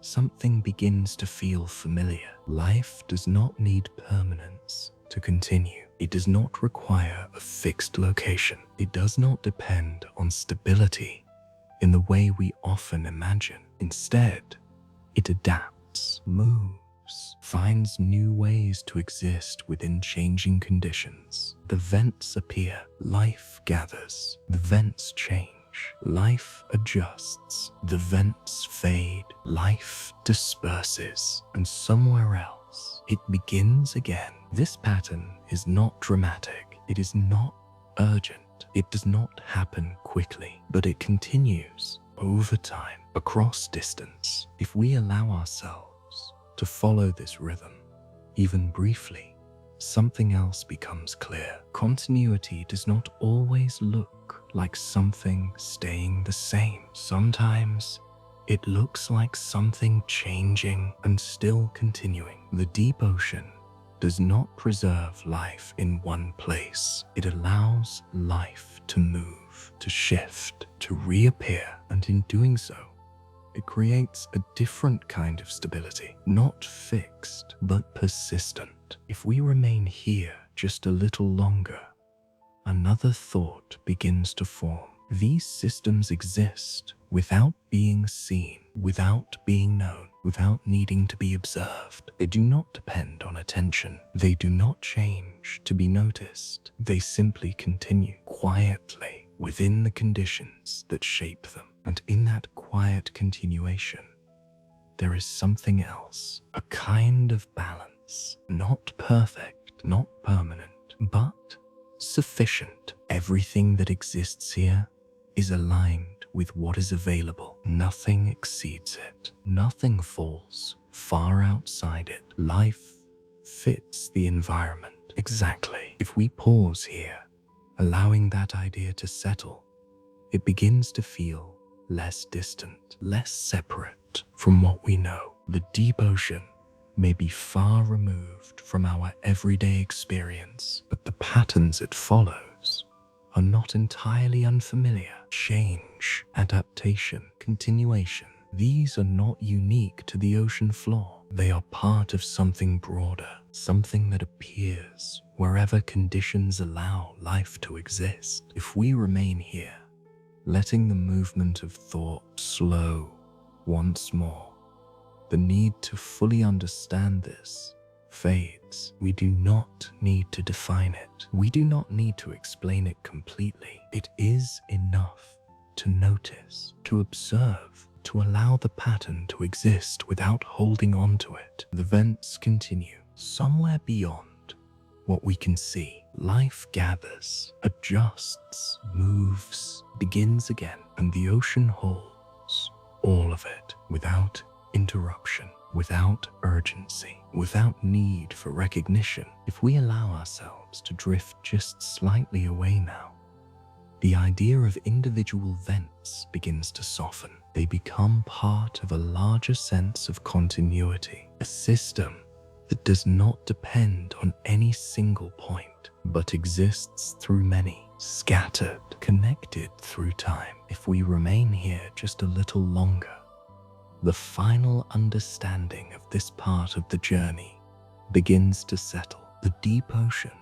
something begins to feel familiar. Life does not need permanence to continue. It does not require a fixed location. It does not depend on stability in the way we often imagine. Instead, it adapts, moves, finds new ways to exist within changing conditions. The vents appear, life gathers. The vents change, life adjusts. The vents fade, life disperses. And somewhere else, it begins again. This pattern is not dramatic. It is not urgent. It does not happen quickly, but it continues over time, across distance. If we allow ourselves to follow this rhythm, even briefly, something else becomes clear. Continuity does not always look like something staying the same. Sometimes it looks like something changing and still continuing. The deep ocean does not preserve life in one place. It allows life to move, to shift, to reappear, and in doing so, it creates a different kind of stability, not fixed, but persistent. If we remain here just a little longer, another thought begins to form. These systems exist without being seen, without being known, without needing to be observed. They do not depend on attention. They do not change to be noticed. They simply continue quietly within the conditions that shape them. And in that quiet continuation, there is something else, a kind of balance, not perfect, not permanent, but sufficient. Everything that exists here is aligned with what is available. Nothing exceeds it. Nothing falls far outside it. Life fits the environment exactly. If we pause here, allowing that idea to settle, it begins to feel less distant, less separate from what we know. The deep ocean may be far removed from our everyday experience, but the patterns it follows are not entirely unfamiliar. Change, adaptation, continuation. These are not unique to the ocean floor. They are part of something broader, something that appears wherever conditions allow life to exist. If we remain here, letting the movement of thought slow once more, the need to fully understand this fades. We do not need to define it. We do not need to explain it completely. It is enough to notice, to observe, to allow the pattern to exist without holding on to it. The vents continue somewhere beyond what we can see. Life gathers, adjusts, moves, begins again, and the ocean holds all of it without interruption, without urgency, without need for recognition. If we allow ourselves to drift just slightly away now, the idea of individual vents begins to soften. They become part of a larger sense of continuity, a system that does not depend on any single point, but exists through many, scattered, connected through time. If we remain here just a little longer, the final understanding of this part of the journey begins to settle. The deep ocean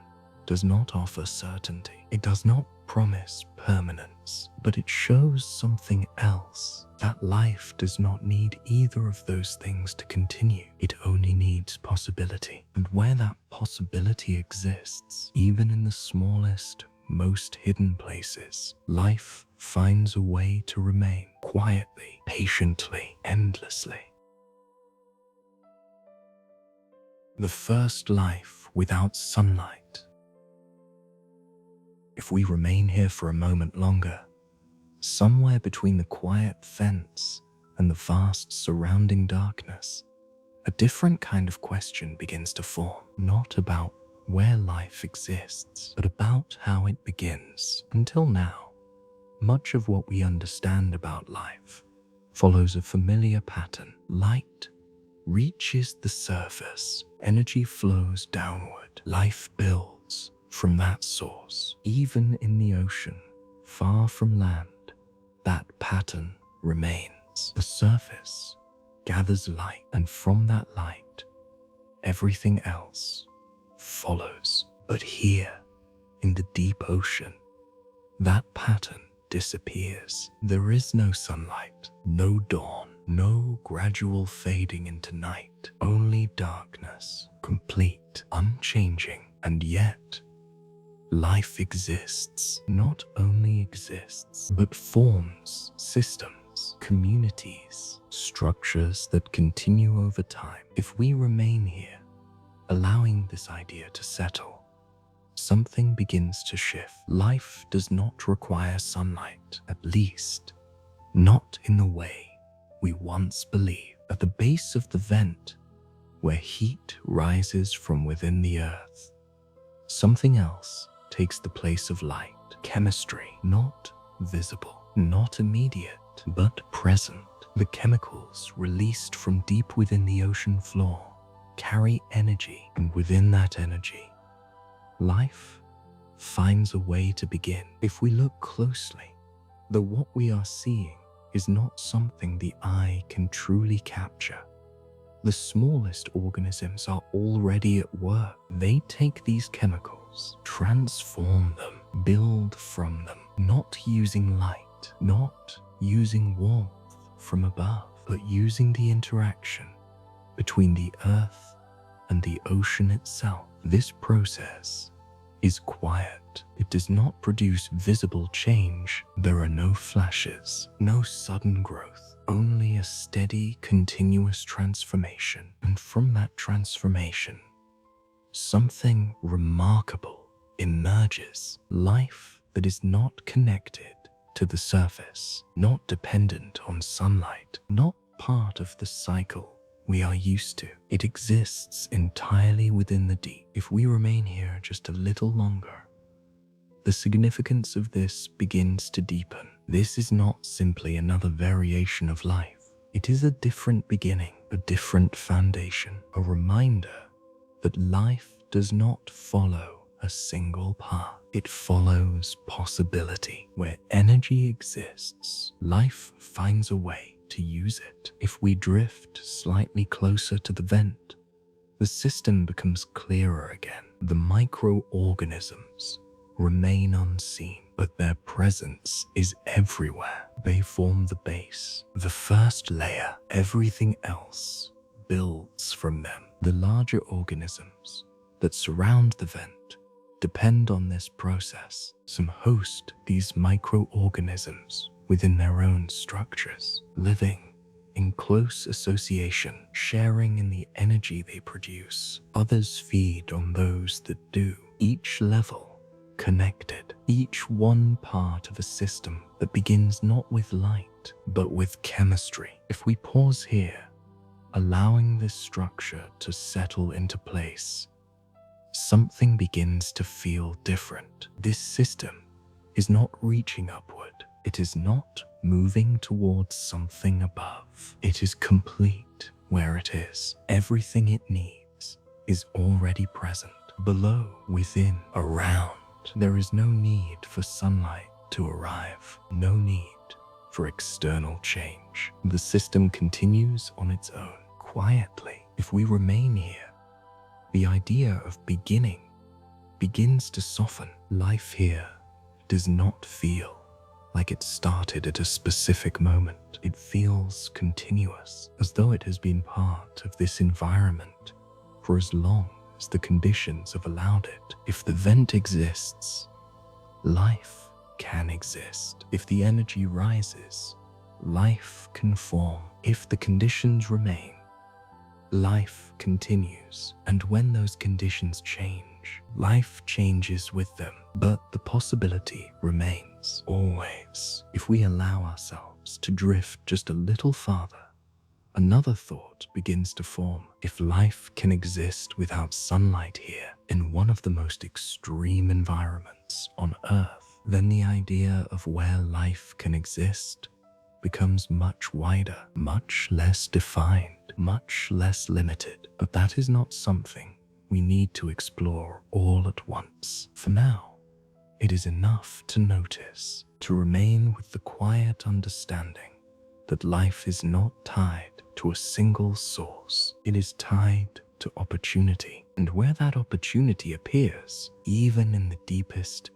does not offer certainty. It does not promise permanence, but it shows something else. That life does not need either of those things to continue. It only needs possibility. And where that possibility exists, even in the smallest, most hidden places, life finds a way to remain quietly, patiently, endlessly. The first life without sunlight. If we remain here for a moment longer, somewhere between the quiet fence and the vast surrounding darkness, a different kind of question begins to form, not about where life exists, but about how it begins. Until now, much of what we understand about life follows a familiar pattern. Light reaches the surface, energy flows downward, life builds from that source. Even in the ocean, far from land, that pattern remains. The surface gathers light, and from that light, everything else follows. But here, in the deep ocean, that pattern disappears. There is no sunlight, no dawn, no gradual fading into night, only darkness, complete, unchanging. And yet, life exists, not only exists, but forms systems, communities, structures that continue over time. If we remain here, allowing this idea to settle, something begins to shift. Life does not require sunlight, at least not in the way we once believed. At the base of the vent, where heat rises from within the earth, something else takes the place of light. Chemistry, not visible, not immediate, but present. The chemicals released from deep within the ocean floor carry energy, and within that energy, life finds a way to begin. If we look closely, though what we are seeing is not something the eye can truly capture, the smallest organisms are already at work. They take these chemicals, transform them, build from them, not using light, not using warmth from above, but using the interaction between the earth and the ocean itself. This process is quiet. It does not produce visible change. There are no flashes, no sudden growth, only a steady, continuous transformation. And from that transformation, something remarkable emerges. Life that is not connected to the surface, not dependent on sunlight, not part of the cycle we are used to. It exists entirely within the deep. If we remain here just a little longer, the significance of this begins to deepen. This is not simply another variation of life. It is a different beginning, a different foundation, a reminder that life does not follow a single path. It follows possibility. Where energy exists, life finds a way to use it. If we drift slightly closer to the vent, the system becomes clearer again. The microorganisms remain unseen, but their presence is everywhere. They form the base, the first layer. Everything else builds from them. The larger organisms that surround the vent depend on this process. Some host these microorganisms within their own structures, living in close association, sharing in the energy they produce. Others feed on those that do. Each level connected, each one part of a system that begins not with light, but with chemistry. If we pause here, allowing this structure to settle into place, something begins to feel different. This system is not reaching upward. It is not moving towards something above. It is complete where it is. Everything it needs is already present. Below, within, around. There is no need for sunlight to arrive. No need for external change. The system continues on its own, quietly. If we remain here, the idea of beginning begins to soften. Life here does not feel like it started at a specific moment. It feels continuous, as though it has been part of this environment for as long as the conditions have allowed it. If the vent exists, life can exist. If the energy rises, life can form. If the conditions remain, life continues. And when those conditions change, life changes with them. But the possibility remains always. If we allow ourselves to drift just a little farther, another thought begins to form. If life can exist without sunlight here, in one of the most extreme environments on Earth, then the idea of where life can exist becomes much wider, much less defined, much less limited. But that is not something we need to explore all at once. For now, it is enough to notice, to remain with the quiet understanding that life is not tied to a single source. It is tied to opportunity. And where that opportunity appears, even in the deepest,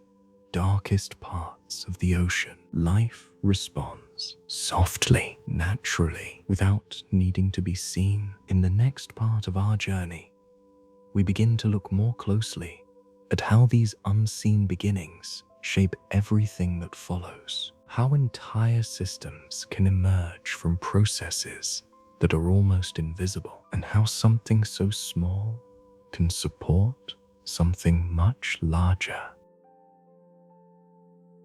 darkest parts of the ocean, life responds softly, naturally, without needing to be seen. In the next part of our journey, we begin to look more closely at how these unseen beginnings shape everything that follows, how entire systems can emerge from processes that are almost invisible, and how something so small can support something much larger.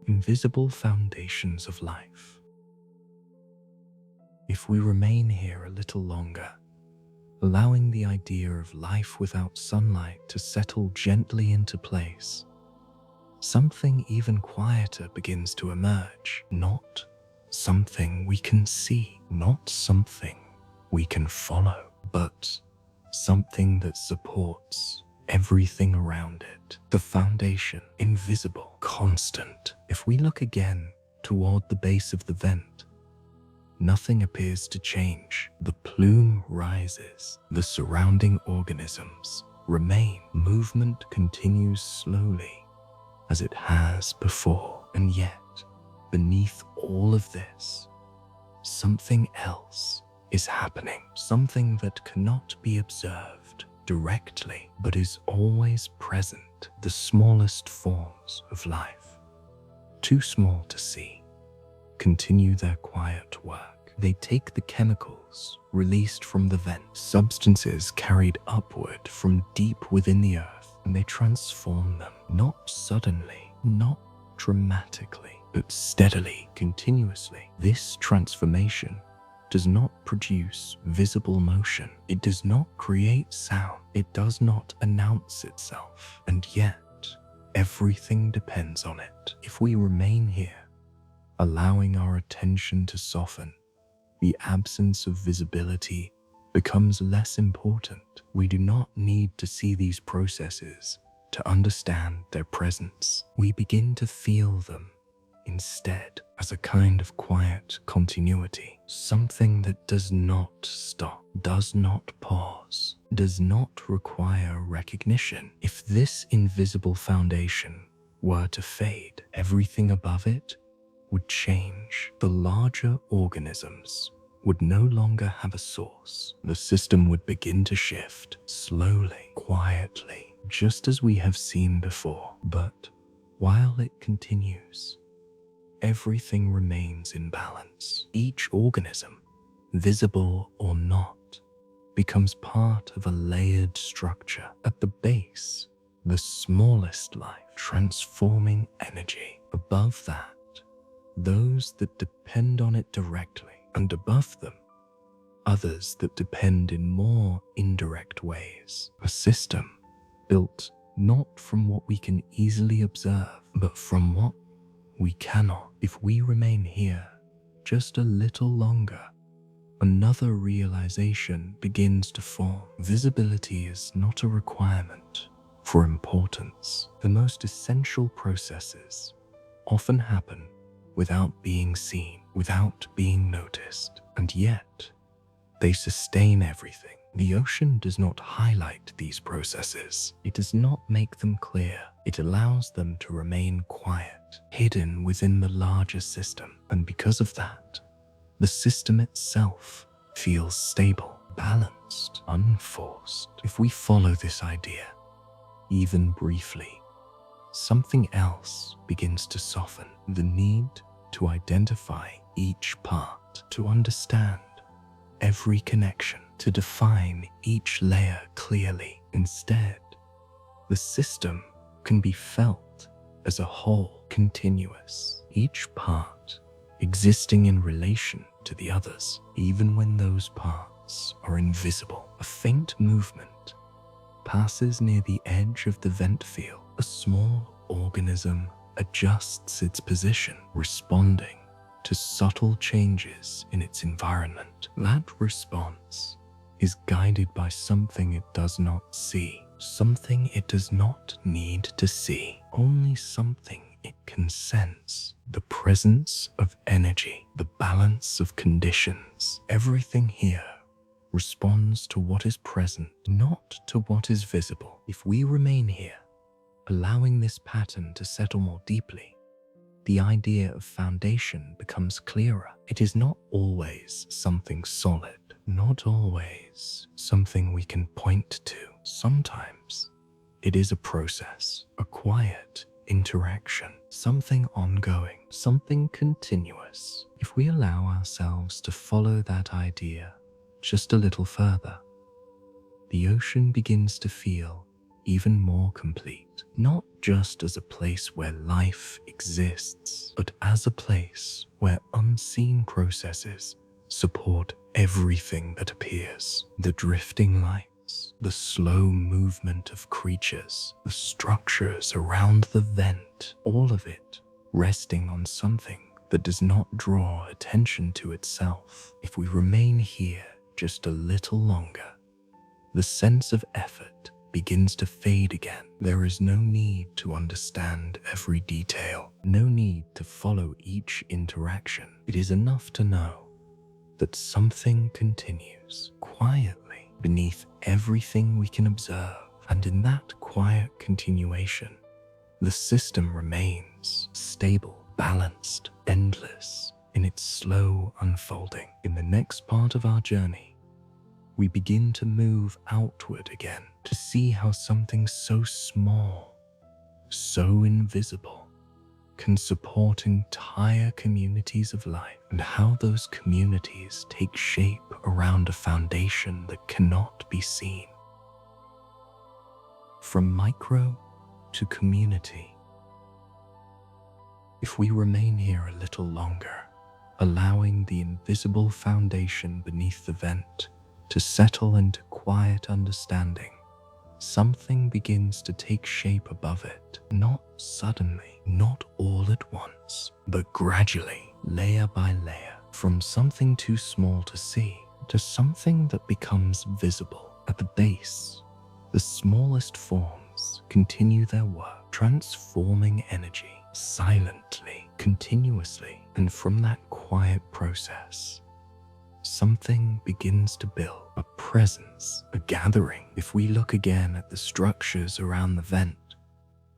Invisible foundations of life. If we remain here a little longer, allowing the idea of life without sunlight to settle gently into place, something even quieter begins to emerge. Not something we can see, not something we can follow, but something that supports everything around it. The foundation, invisible, constant. If we look again toward the base of the vent, nothing appears to change. The plume rises. The surrounding organisms remain. Movement continues slowly, as it has before. And yet, beneath all of this, something else is happening. Something that cannot be observed directly, but is always present. The smallest forms of life, too small to see, continue their quiet work. They take the chemicals released from the vent, substances carried upward from deep within the earth, and they transform them, not suddenly, not dramatically, but steadily, continuously. This transformation does not produce visible motion. It does not create sound. It does not announce itself. And yet, everything depends on it. If we remain here, allowing our attention to soften, the absence of visibility becomes less important. We do not need to see these processes to understand their presence. We begin to feel them instead as a kind of quiet continuity, something that does not stop, does not pause, does not require recognition. If this invisible foundation were to fade, everything above it would change. The larger organisms would no longer have a source. The system would begin to shift, slowly, quietly, just as we have seen before. But while it continues, everything remains in balance. Each organism, visible or not, becomes part of a layered structure. At the base, the smallest life, transforming energy. Above that, those that depend on it directly, and above them, others that depend in more indirect ways. A system built not from what we can easily observe, but from what we cannot. If we remain here just a little longer, another realization begins to form. Visibility is not a requirement for importance. The most essential processes often happen without being seen. without being noticed, and yet they sustain everything. The ocean does not highlight these processes. It does not make them clear. It allows them to remain quiet, hidden within the larger system. And because of that, the system itself feels stable, balanced, unforced. If we follow this idea, even briefly, something else begins to soften. The need to identify each part, to understand every connection, to define each layer clearly. Instead, the system can be felt as a whole, continuous, each part existing in relation to the others, even when those parts are invisible. A faint movement passes near the edge of the vent field. A small organism adjusts its position, responding to subtle changes in its environment. That response is guided by something it does not see, something it does not need to see, only something it can sense. The presence of energy, the balance of conditions. Everything here responds to what is present, not to what is visible. If we remain here, allowing this pattern to settle more deeply, the idea of foundation becomes clearer. It is not always something solid, not always something we can point to. Sometimes it is a process, a quiet interaction, something ongoing, something continuous. If we allow ourselves to follow that idea just a little further, the ocean begins to feel even more complete, not just as a place where life exists, but as a place where unseen processes support everything that appears. The drifting lights, the slow movement of creatures, the structures around the vent, all of it resting on something that does not draw attention to itself. If we remain here just a little longer, the sense of effort begins to fade again. There is no need to understand every detail, no need to follow each interaction. It is enough to know that something continues quietly beneath everything we can observe. And in that quiet continuation, the system remains stable, balanced, endless in its slow unfolding. In the next part of our journey, we begin to move outward again to see how something so small, so invisible, can support entire communities of life, and how those communities take shape around a foundation that cannot be seen. From micro to community. If we remain here a little longer, allowing the invisible foundation beneath the vent to settle into quiet understanding, something begins to take shape above it, not suddenly, not all at once, but gradually, layer by layer, from something too small to see to something that becomes visible. At the base, the smallest forms continue their work, transforming energy silently, continuously, and from that quiet process, something begins to build, a presence, a gathering. If we look again at the structures around the vent,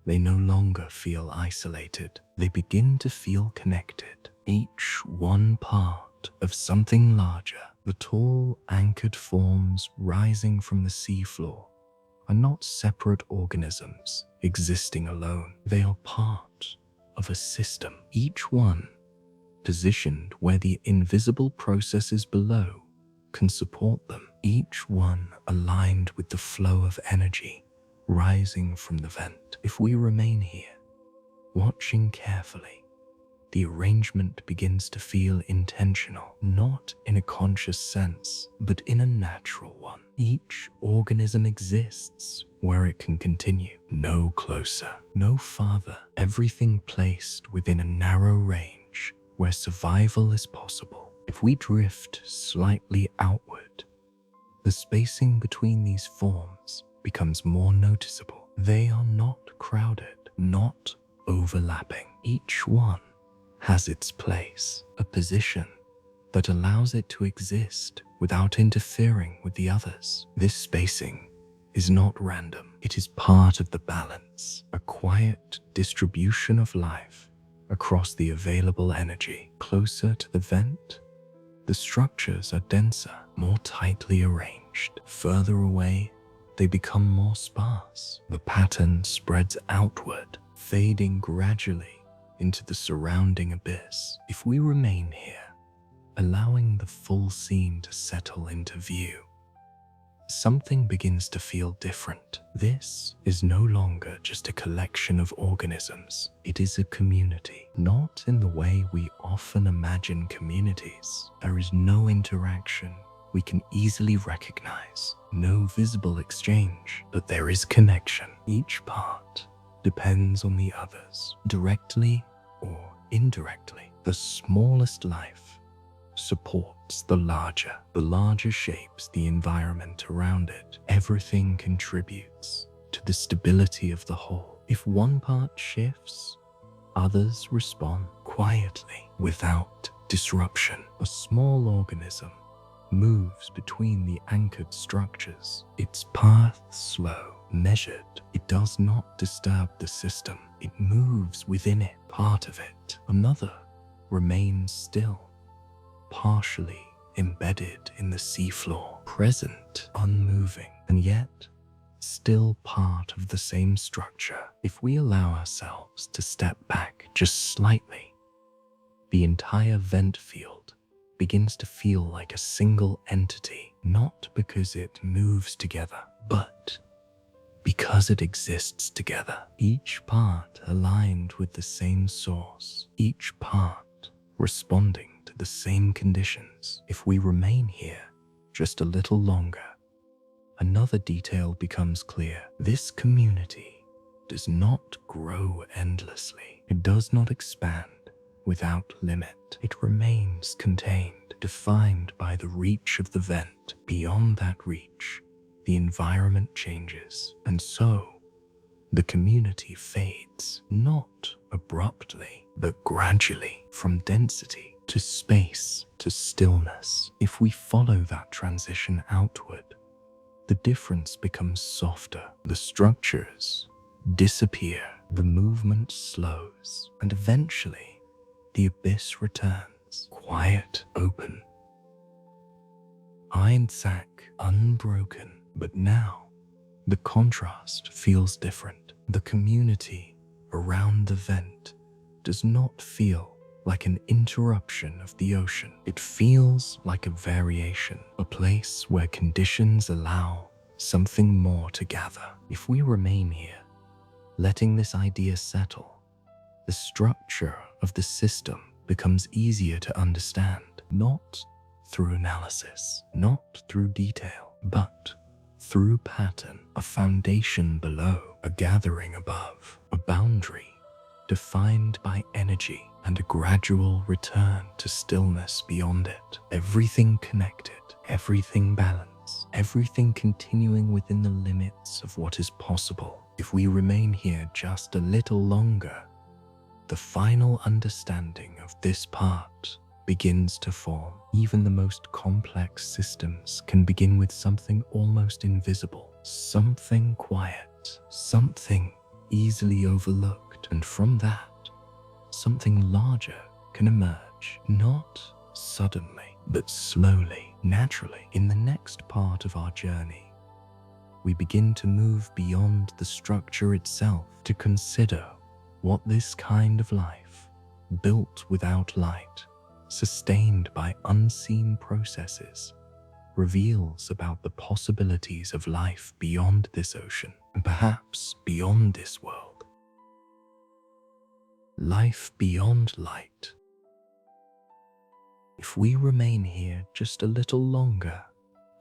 they no longer feel isolated. They begin to feel connected, each one part of something larger. The tall, anchored forms rising from the seafloor are not separate organisms existing alone. They are part of a system, each one positioned where the invisible processes below can support them, each one aligned with the flow of energy rising from the vent. If we remain here, watching carefully, the arrangement begins to feel intentional, not in a conscious sense, but in a natural one. Each organism exists where it can continue, no closer, no farther, everything placed within a narrow range where survival is possible. If we drift slightly outward, the spacing between these forms becomes more noticeable. They are not crowded, not overlapping. Each one has its place, a position that allows it to exist without interfering with the others. This spacing is not random. It is part of the balance, a quiet distribution of life across the available energy. Closer to the vent, the structures are denser, more tightly arranged. Further away, they become more sparse. The pattern spreads outward, fading gradually into the surrounding abyss. If we remain here, allowing the full scene to settle into view, something begins to feel different. This is no longer just a collection of organisms. It is a community, not in the way we often imagine communities. There is no interaction we can easily recognize, no visible exchange, but there is connection. Each part depends on the others, directly or indirectly. The smallest life supports the larger shapes the environment around it. Everything contributes to the stability of the whole. If one part shifts, others respond quietly, without disruption. A small organism moves between the anchored structures, its path slow, measured. It does not disturb the system. It moves within it, part of it. Another remains still, partially embedded in the seafloor, present, unmoving, and yet still part of the same structure. If we allow ourselves to step back just slightly, the entire vent field begins to feel like a single entity, not because it moves together, but because it exists together. Each part aligned with the same source, each part responding to the same conditions. If we remain here just a little longer, another detail becomes clear. This community does not grow endlessly. It does not expand without limit. It remains contained, defined by the reach of the vent. Beyond that reach, the environment changes, and so the community fades, not abruptly, but gradually, from density to space to stillness. If we follow that transition outward, the difference becomes softer. The structures disappear, the movement slows, and eventually the abyss returns, quiet, open, iron sack unbroken. But now the contrast feels different. The community around the vent does not feel like an interruption of the ocean. It feels like a variation, a place where conditions allow something more to gather. If we remain here, letting this idea settle, the structure of the system becomes easier to understand, not through analysis, not through detail, but through pattern. A foundation below, a gathering above, a boundary defined by energy, and a gradual return to stillness beyond it. Everything connected, everything balanced, everything continuing within the limits of what is possible. If we remain here just a little longer, the final understanding of this part begins to form. Even the most complex systems can begin with something almost invisible, something quiet, something easily overlooked, and from that, something larger can emerge, not suddenly, but slowly, naturally. In the next part of our journey, we begin to move beyond the structure itself to consider what this kind of life, built without light, sustained by unseen processes, reveals about the possibilities of life beyond this ocean, and perhaps beyond this world. Life beyond light. If we remain here just a little longer,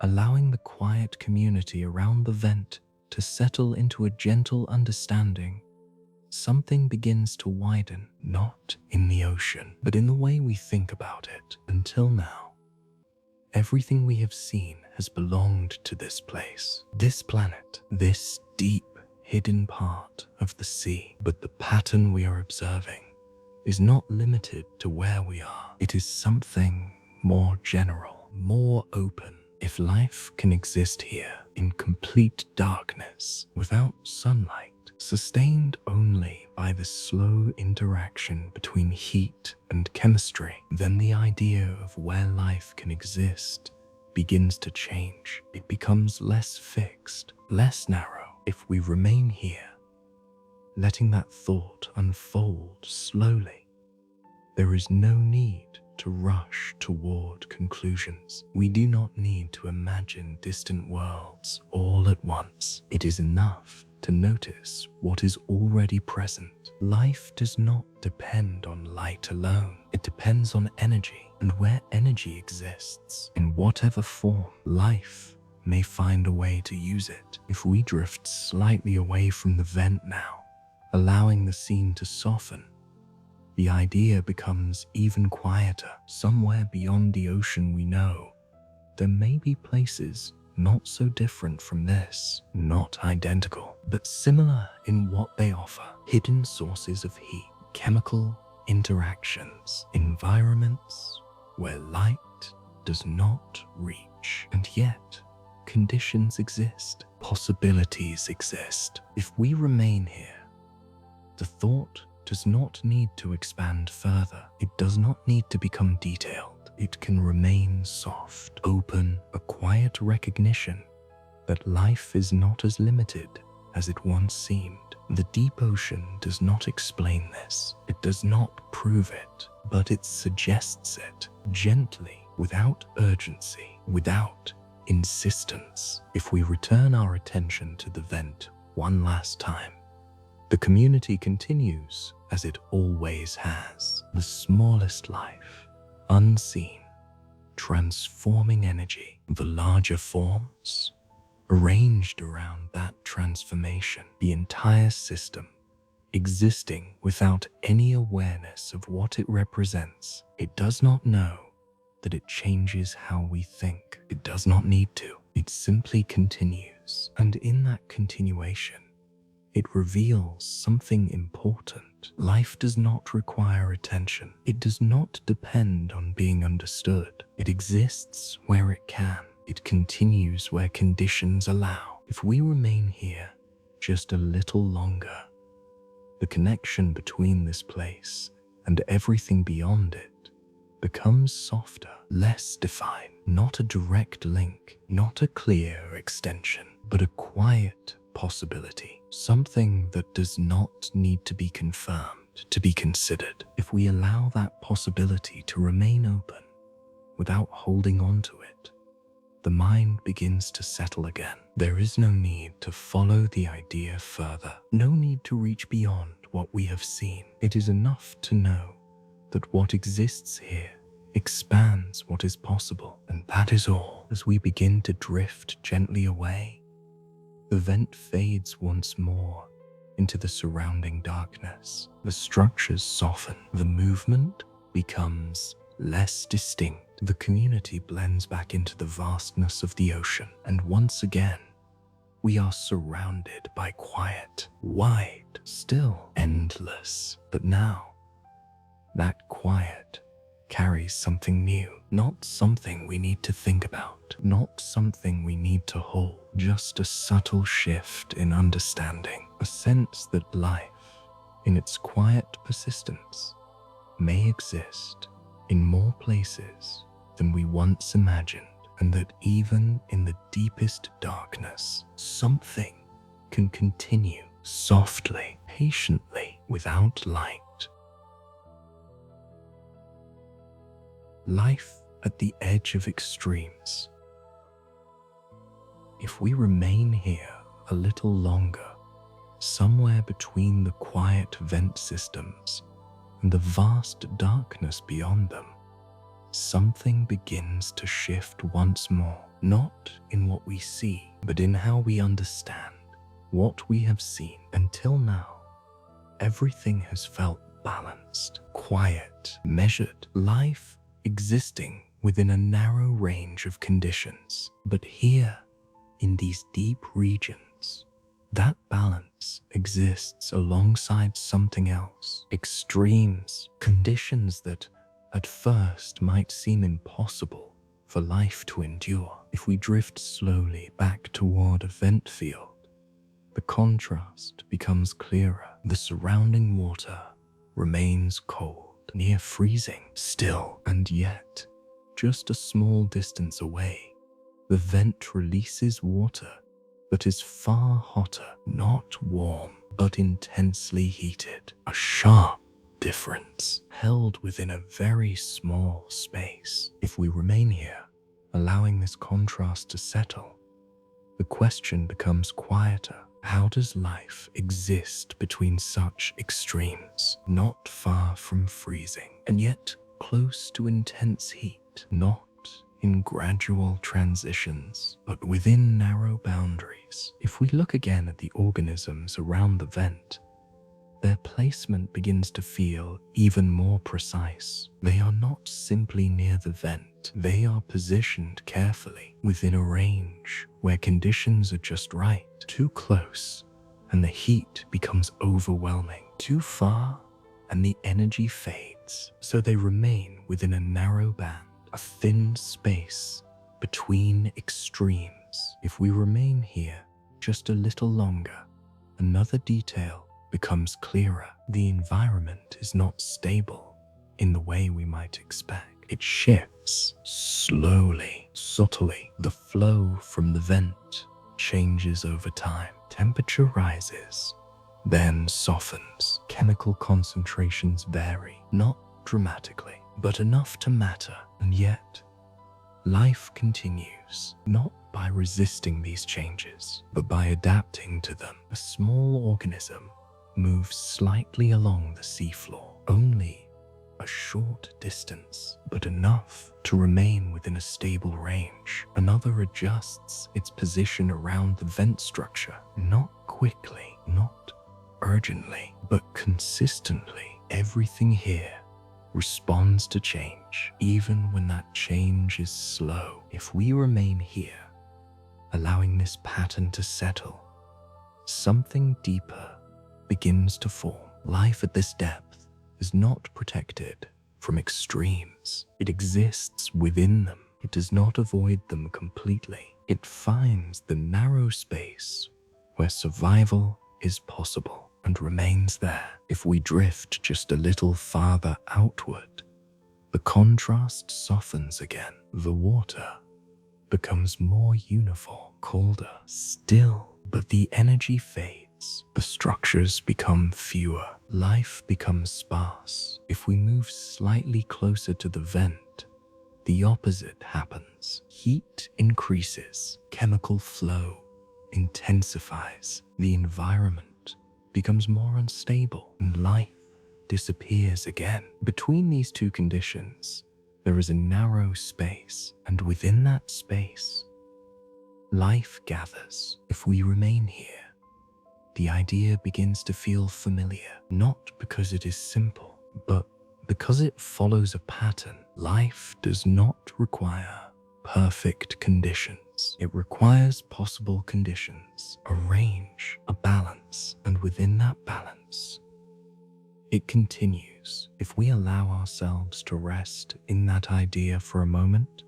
allowing the quiet community around the vent to settle into a gentle understanding, something begins to widen, not in the ocean, but in the way we think about it. Until now, everything we have seen has belonged to this place, this planet, this deep, hidden part of the sea. But the pattern we are observing is not limited to where we are. It is something more general, more open. If life can exist here in complete darkness, without sunlight, sustained only by the slow interaction between heat and chemistry, then the idea of where life can exist begins to change. It becomes less fixed, less narrow. If we remain here, letting that thought unfold slowly, there is no need to rush toward conclusions. We do not need to imagine distant worlds all at once. It is enough to notice what is already present. Life does not depend on light alone. It depends on energy, and where energy exists, in whatever form, life may find a way to use it. If we drift slightly away from the vent now, allowing the scene to soften, the idea becomes even quieter. Somewhere beyond the ocean we know, there may be places not so different from this, not identical, but similar in what they offer. Hidden sources of heat, chemical interactions, environments where light does not reach. And yet, conditions exist, possibilities exist. If we remain here, the thought does not need to expand further. It does not need to become detailed. It can remain soft, open, a quiet recognition that life is not as limited as it once seemed. The deep ocean does not explain this. It does not prove it, but it suggests it gently, without urgency, without insistence. If we return our attention to the vent one last time, the community continues as it always has. The smallest life, unseen, transforming energy. The larger forms, arranged around that transformation. The entire system, existing without any awareness of what it represents. It does not know that it changes how we think. It does not need to. It simply continues. And in that continuation, it reveals something important. Life does not require attention. It does not depend on being understood. It exists where it can. It continues where conditions allow. If we remain here just a little longer, the connection between this place and everything beyond it becomes softer, less defined. Not a direct link, not a clear extension, but a quiet possibility, something that does not need to be confirmed, to be considered. If we allow that possibility to remain open without holding on to it, the mind begins to settle again. There is no need to follow the idea further, no need to reach beyond what we have seen. It is enough to know that what exists here expands what is possible, and that is all. As we begin to drift gently away, the vent fades once more into the surrounding darkness. The structures soften. The movement becomes less distinct. The community blends back into the vastness of the ocean. And once again, we are surrounded by quiet, wide, still, endless. But now, that quiet carries something new, not something we need to think about, not something we need to hold, just a subtle shift in understanding, a sense that life, in its quiet persistence, may exist in more places than we once imagined, and that even in the deepest darkness, something can continue softly, patiently, without light. Life at the edge of extremes. If we remain here a little longer, somewhere between the quiet vent systems and the vast darkness beyond them, something begins to shift once more, not in what we see, but in how we understand what we have seen. Until now, everything has felt balanced, quiet, measured, life existing within a narrow range of conditions. But here, in these deep regions, That balance exists alongside something else. Extremes, conditions that at first might seem impossible for life to endure. If we drift slowly back toward a vent field, the contrast becomes clearer. The surrounding water remains cold, near freezing, still, and yet, just a small distance away, the vent releases water that is far hotter, not warm, but intensely heated. A sharp difference held within a very small space. If we remain here, allowing this contrast to settle, the question becomes quieter. How does life exist between such extremes? Not far from freezing, and yet close to intense heat, not in gradual transitions, but within narrow boundaries. If we look again at the organisms around the vent, their placement begins to feel even more precise. They are not simply near the vent, they are positioned carefully within a range where conditions are just right. Too close, and the heat becomes overwhelming. Too far, and the energy fades. So they remain within a narrow band, a thin space between extremes. If we remain here just a little longer, another detail becomes clearer. The environment is not stable in the way we might expect. It shifts slowly, subtly. The flow from the vent changes over time. Temperature rises, then softens. Chemical concentrations vary, not dramatically, but enough to matter. And yet, life continues, not by resisting these changes, but by adapting to them. A small organism moves slightly along the seafloor, only a short distance, but enough to remain within a stable range. Another adjusts its position around the vent structure, not quickly, not urgently, but consistently. Everything here responds to change, even when that change is slow. If we remain here, allowing this pattern to settle, something deeper begins to form. Life at this depth is not protected from extremes. It exists within them. It does not avoid them completely. It finds the narrow space where survival is possible and remains there. If we drift just a little farther outward, the contrast softens again. The water becomes more uniform, colder, still, but the energy fades. The structures become fewer. Life becomes sparse. If we move slightly closer to the vent, the opposite happens. Heat increases, chemical flow intensifies, the environment becomes more unstable, and life disappears again. Between these two conditions, there is a narrow space, and within that space, life gathers. If we remain here, the idea begins to feel familiar, not because it is simple, but because it follows a pattern. Life does not require perfect conditions. It requires possible conditions, a range, a balance, and within that balance, it continues. If we allow ourselves to rest in that idea for a moment,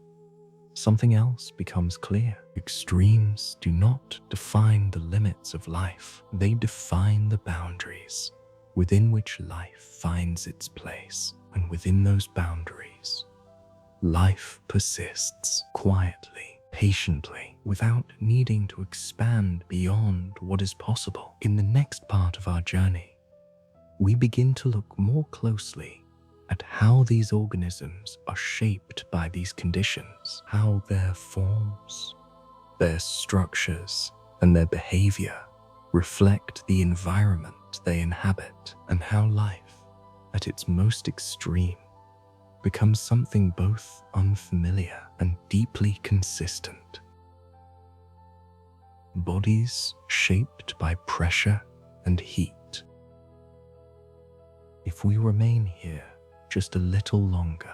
something else becomes clear. Extremes do not define the limits of life. They define the boundaries within which life finds its place. And within those boundaries, life persists quietly, patiently, without needing to expand beyond what is possible. In the next part of our journey, we begin to look more closely at how these organisms are shaped by these conditions, how their forms, their structures, and their behavior reflect the environment they inhabit, and how life, at its most extreme, becomes something both unfamiliar and deeply consistent. Bodies shaped by pressure and heat. If we remain here just a little longer,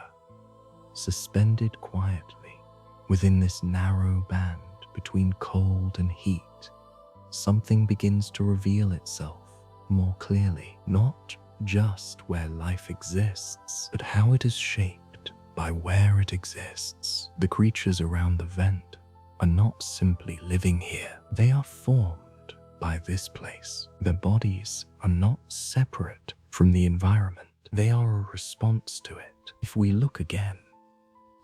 suspended quietly within this narrow band between cold and heat, something begins to reveal itself more clearly, not just where life exists, but how it is shaped by where it exists. The creatures around the vent are not simply living here, they are formed by this place. Their bodies are not separate from the environment, they are a response to it. If we look again,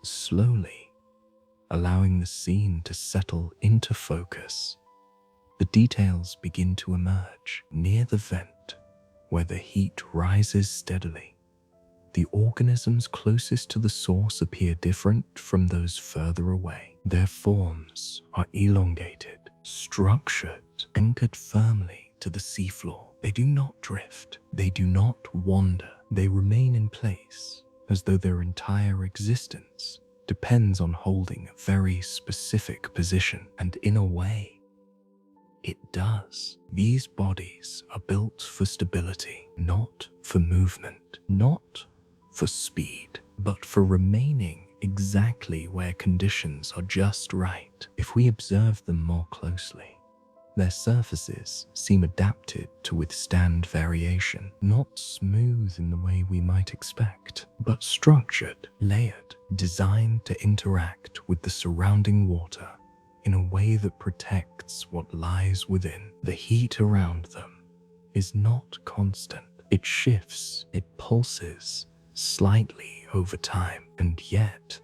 slowly, allowing the scene to settle into focus, the details begin to emerge. Near the vent, where the heat rises steadily, the organisms closest to the source appear different from those further away. Their forms are elongated, structured, anchored firmly to the seafloor. They do not drift, they do not wander, they remain in place, as though their entire existence depends on holding a very specific position. And in a way, it does. These bodies are built for stability, not for movement, not for speed, but for remaining exactly where conditions are just right. If we observe them more closely, their surfaces seem adapted to withstand variation, not smooth in the way we might expect, but structured, layered, designed to interact with the surrounding water in a way that protects what lies within. The heat around them is not constant. It shifts, it pulses slightly over time, and yet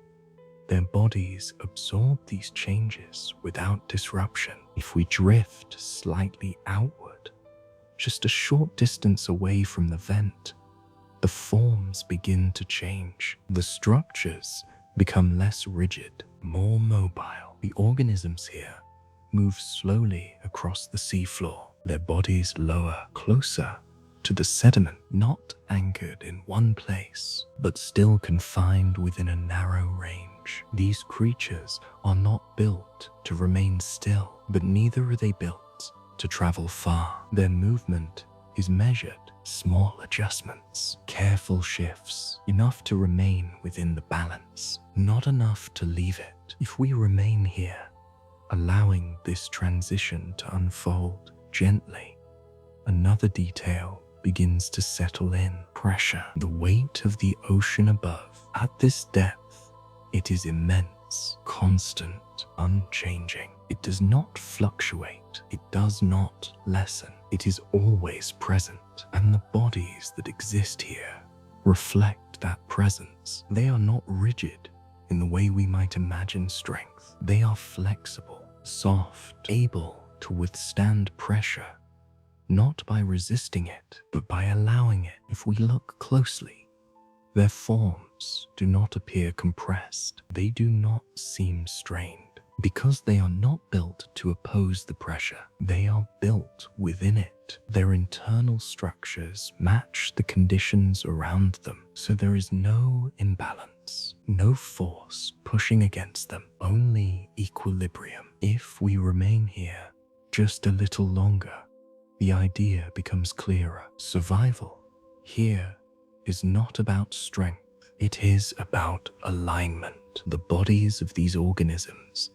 their bodies absorb these changes without disruption. If we drift slightly outward, just a short distance away from the vent, the forms begin to change. The structures become less rigid, more mobile. The organisms here move slowly across the seafloor, their bodies lower, closer to the sediment, not anchored in one place, but still confined within a narrow range. These creatures are not built to remain still, but neither are they built to travel far. Their movement is measured, small adjustments, careful shifts, enough to remain within the balance, not enough to leave it. If we remain here, allowing this transition to unfold gently, another detail begins to settle in. Pressure, the weight of the ocean above. At this depth, it is immense, constant, unchanging. It does not fluctuate. It does not lessen. It is always present, and the bodies that exist here reflect that presence. They are not rigid in the way we might imagine strength. They are flexible, soft, able to withstand pressure, not by resisting it, but by allowing it. If we look closely, their forms do not appear compressed. They do not seem strained. Because they are not built to oppose the pressure, they are built within it. Their internal structures match the conditions around them, so there is no imbalance, no force pushing against them, only equilibrium. If we remain here just a little longer, the idea becomes clearer. Survival here is not about strength, it is about alignment. The bodies of these organisms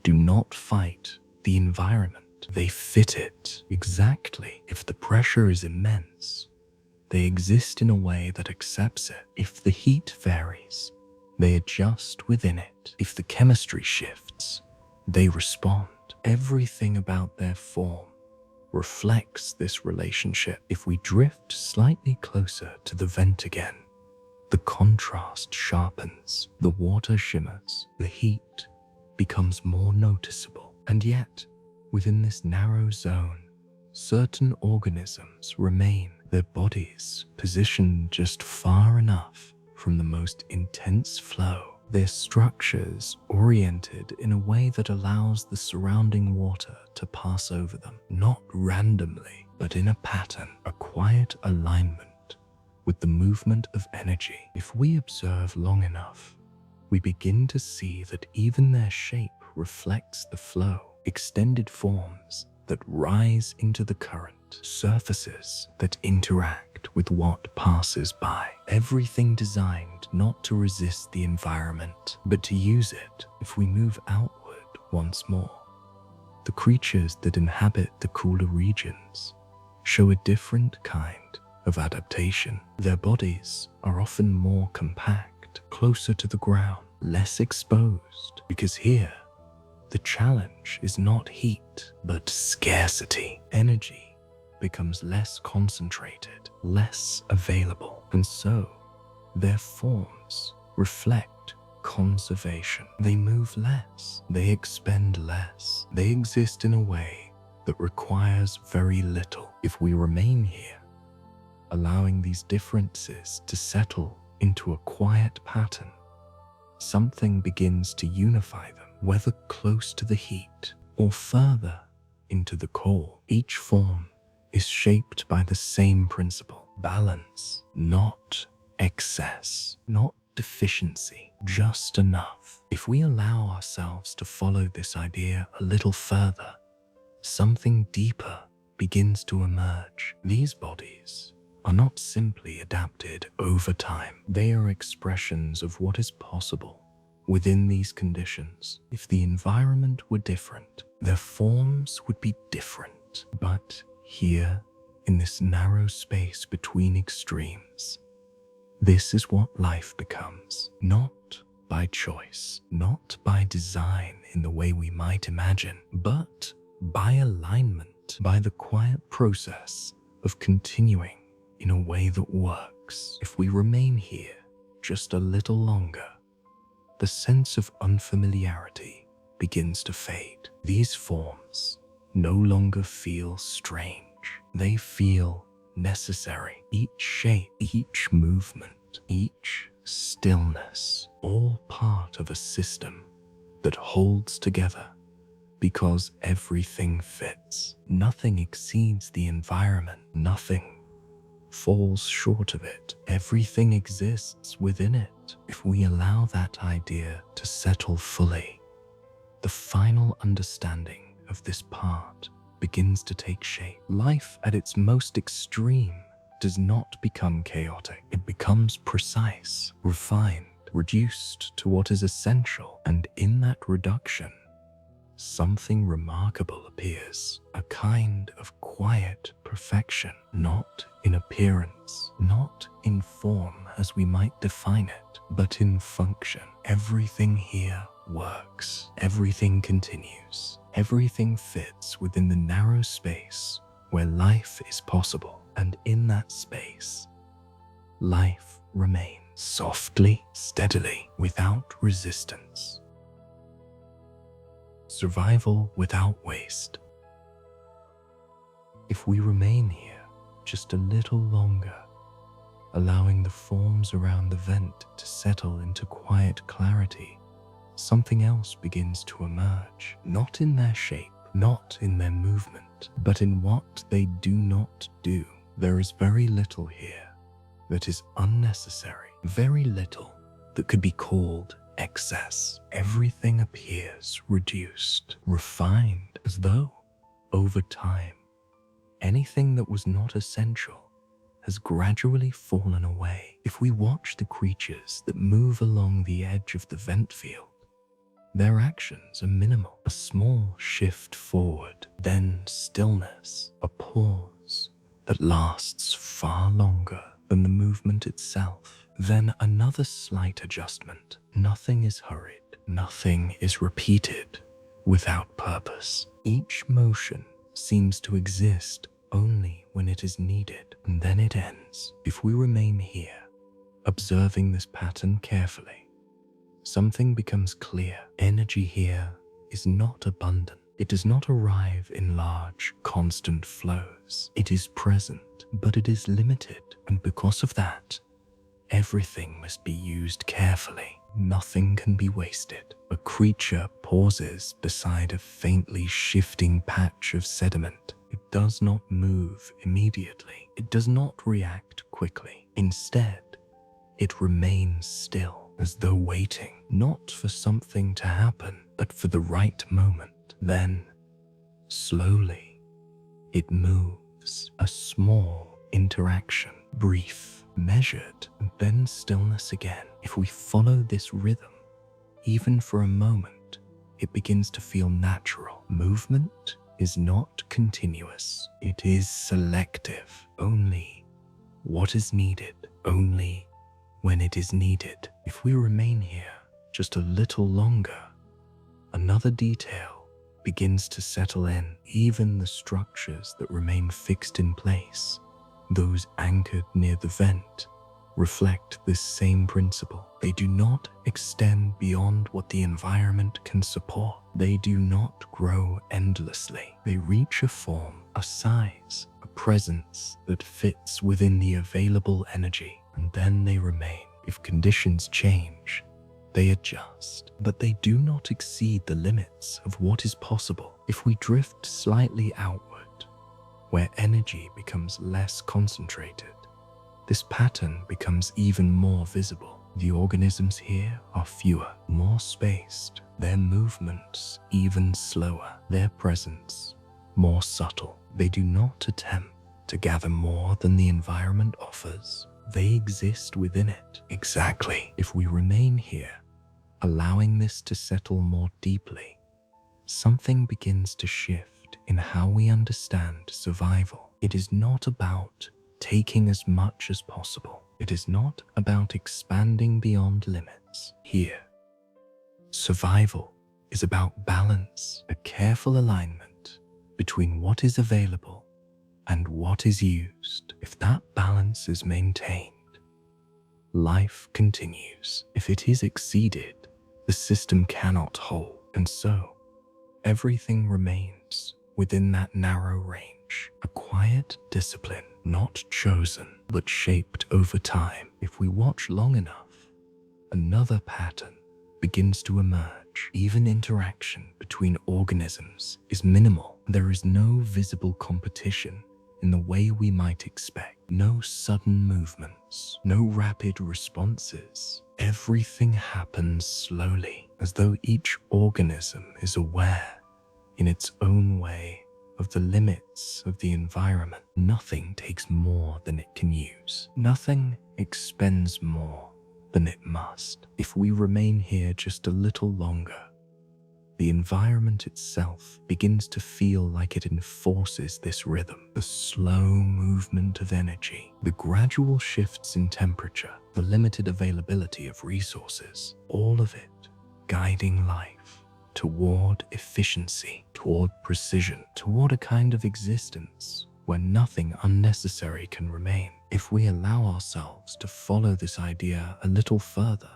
do not fight the environment, they fit it exactly. If the pressure is immense, they exist in a way that accepts it. If the heat varies, they adjust within it. If the chemistry shifts, they respond. Everything about their form reflects this relationship. If we drift slightly closer to the vent again, the contrast sharpens, the water shimmers, the heat becomes more noticeable. And yet, within this narrow zone, certain organisms remain, their bodies positioned just far enough from the most intense flow, their structures oriented in a way that allows the surrounding water to pass over them, not randomly, but in a pattern, a quiet alignment with the movement of energy. If we observe long enough, we begin to see that even their shape reflects the flow, extended forms that rise into the current, surfaces that interact with what passes by. Everything designed not to resist the environment, but to use it. If we move outward once more, The creatures that inhabit the cooler regions show a different kind of adaptation. Their bodies are often more compact, closer to the ground, less exposed, because here, the challenge is not heat, but scarcity. Energy becomes less concentrated, less available, and so their forms reflect conservation. They move less, they expend less, they exist in a way that requires very little. If we remain here, allowing these differences to settle into a quiet pattern, something begins to unify them, whether close to the heat or further into the core. Each form is shaped by the same principle: balance, not excess, not deficiency, just enough. If we allow ourselves to follow this idea a little further, something deeper begins to emerge. These bodies are not simply adapted over time. They are expressions of what is possible within these conditions. If the environment were different, their forms would be different. But here, in this narrow space between extremes, this is what life becomes, not by choice, not by design in the way we might imagine, but by alignment, by the quiet process of continuing in a way that works. If we remain here just a little longer, the sense of unfamiliarity begins to fade. These forms no longer feel strange. They feel necessary. Each shape, each movement, each stillness, all part of a system that holds together because everything fits. Nothing exceeds the environment. Nothing falls short of it. Everything exists within it. If we allow that idea to settle fully, the final understanding of this part begins to take shape. Life at its most extreme does not become chaotic. It becomes precise, refined, reduced to what is essential. And in that reduction, something remarkable appears, a kind of quiet perfection, not in appearance, not in form as we might define it, but in function. Everything here works, everything continues, everything fits within the narrow space where life is possible, and in that space, life remains softly, steadily, without resistance. Survival without waste. If we remain here just a little longer, allowing the forms around the vent to settle into quiet clarity, something else begins to emerge, not in their shape, not in their movement, but in what they do not do. There is very little here that is unnecessary, very little that could be called excess. Everything appears reduced, refined, as though, over time, anything that was not essential has gradually fallen away. If we watch the creatures that move along the edge of the vent field, their actions are minimal. A small shift forward, then stillness, a pause that lasts far longer than the movement itself. Then another slight adjustment. Nothing is hurried, nothing is repeated without purpose. Each motion seems to exist only when it is needed, and then it ends. If we remain here, observing this pattern carefully, something becomes clear. Energy here is not abundant. It does not arrive in large, constant flows. It is present, but it is limited, and because of that, everything must be used carefully. Nothing can be wasted. A creature pauses beside a faintly shifting patch of sediment. It does not move immediately. It does not react quickly. Instead, it remains still, as though waiting, not for something to happen, but for the right moment. Then, slowly, it moves. A small interaction, brief, measured, and then stillness again. If we follow this rhythm, even for a moment, it begins to feel natural. Movement is not continuous. It is selective. Only what is needed. Only when it is needed. If we remain here just a little longer, another detail begins to settle in. Even the structures that remain fixed in place, those anchored near the vent, reflect this same principle. They do not extend beyond what the environment can support. They do not grow endlessly. They reach a form, a size, a presence that fits within the available energy, and then they remain. If conditions change, they adjust, but they do not exceed the limits of what is possible. If we drift slightly outward, where energy becomes less concentrated, this pattern becomes even more visible. The organisms here are fewer, more spaced, their movements even slower, their presence more subtle. They do not attempt to gather more than the environment offers. They exist within it. Exactly. If we remain here, allowing this to settle more deeply, something begins to shift in how we understand survival. It is not about taking as much as possible. It is not about expanding beyond limits. Here, survival is about balance, a careful alignment between what is available and what is used. If that balance is maintained, life continues. If it is exceeded, the system cannot hold, and so everything remains within that narrow range, a quiet discipline, not chosen, but shaped over time. If we watch long enough, another pattern begins to emerge. Even interaction between organisms is minimal. There is no visible competition in the way we might expect. No sudden movements, no rapid responses. Everything happens slowly, as though each organism is aware in its own way of the limits of the environment. Nothing takes more than it can use. Nothing expends more than it must. If we remain here just a little longer, the environment itself begins to feel like it enforces this rhythm. The slow movement of energy, the gradual shifts in temperature, the limited availability of resources, all of it guiding life toward efficiency, toward precision, toward a kind of existence where nothing unnecessary can remain. If we allow ourselves to follow this idea a little further,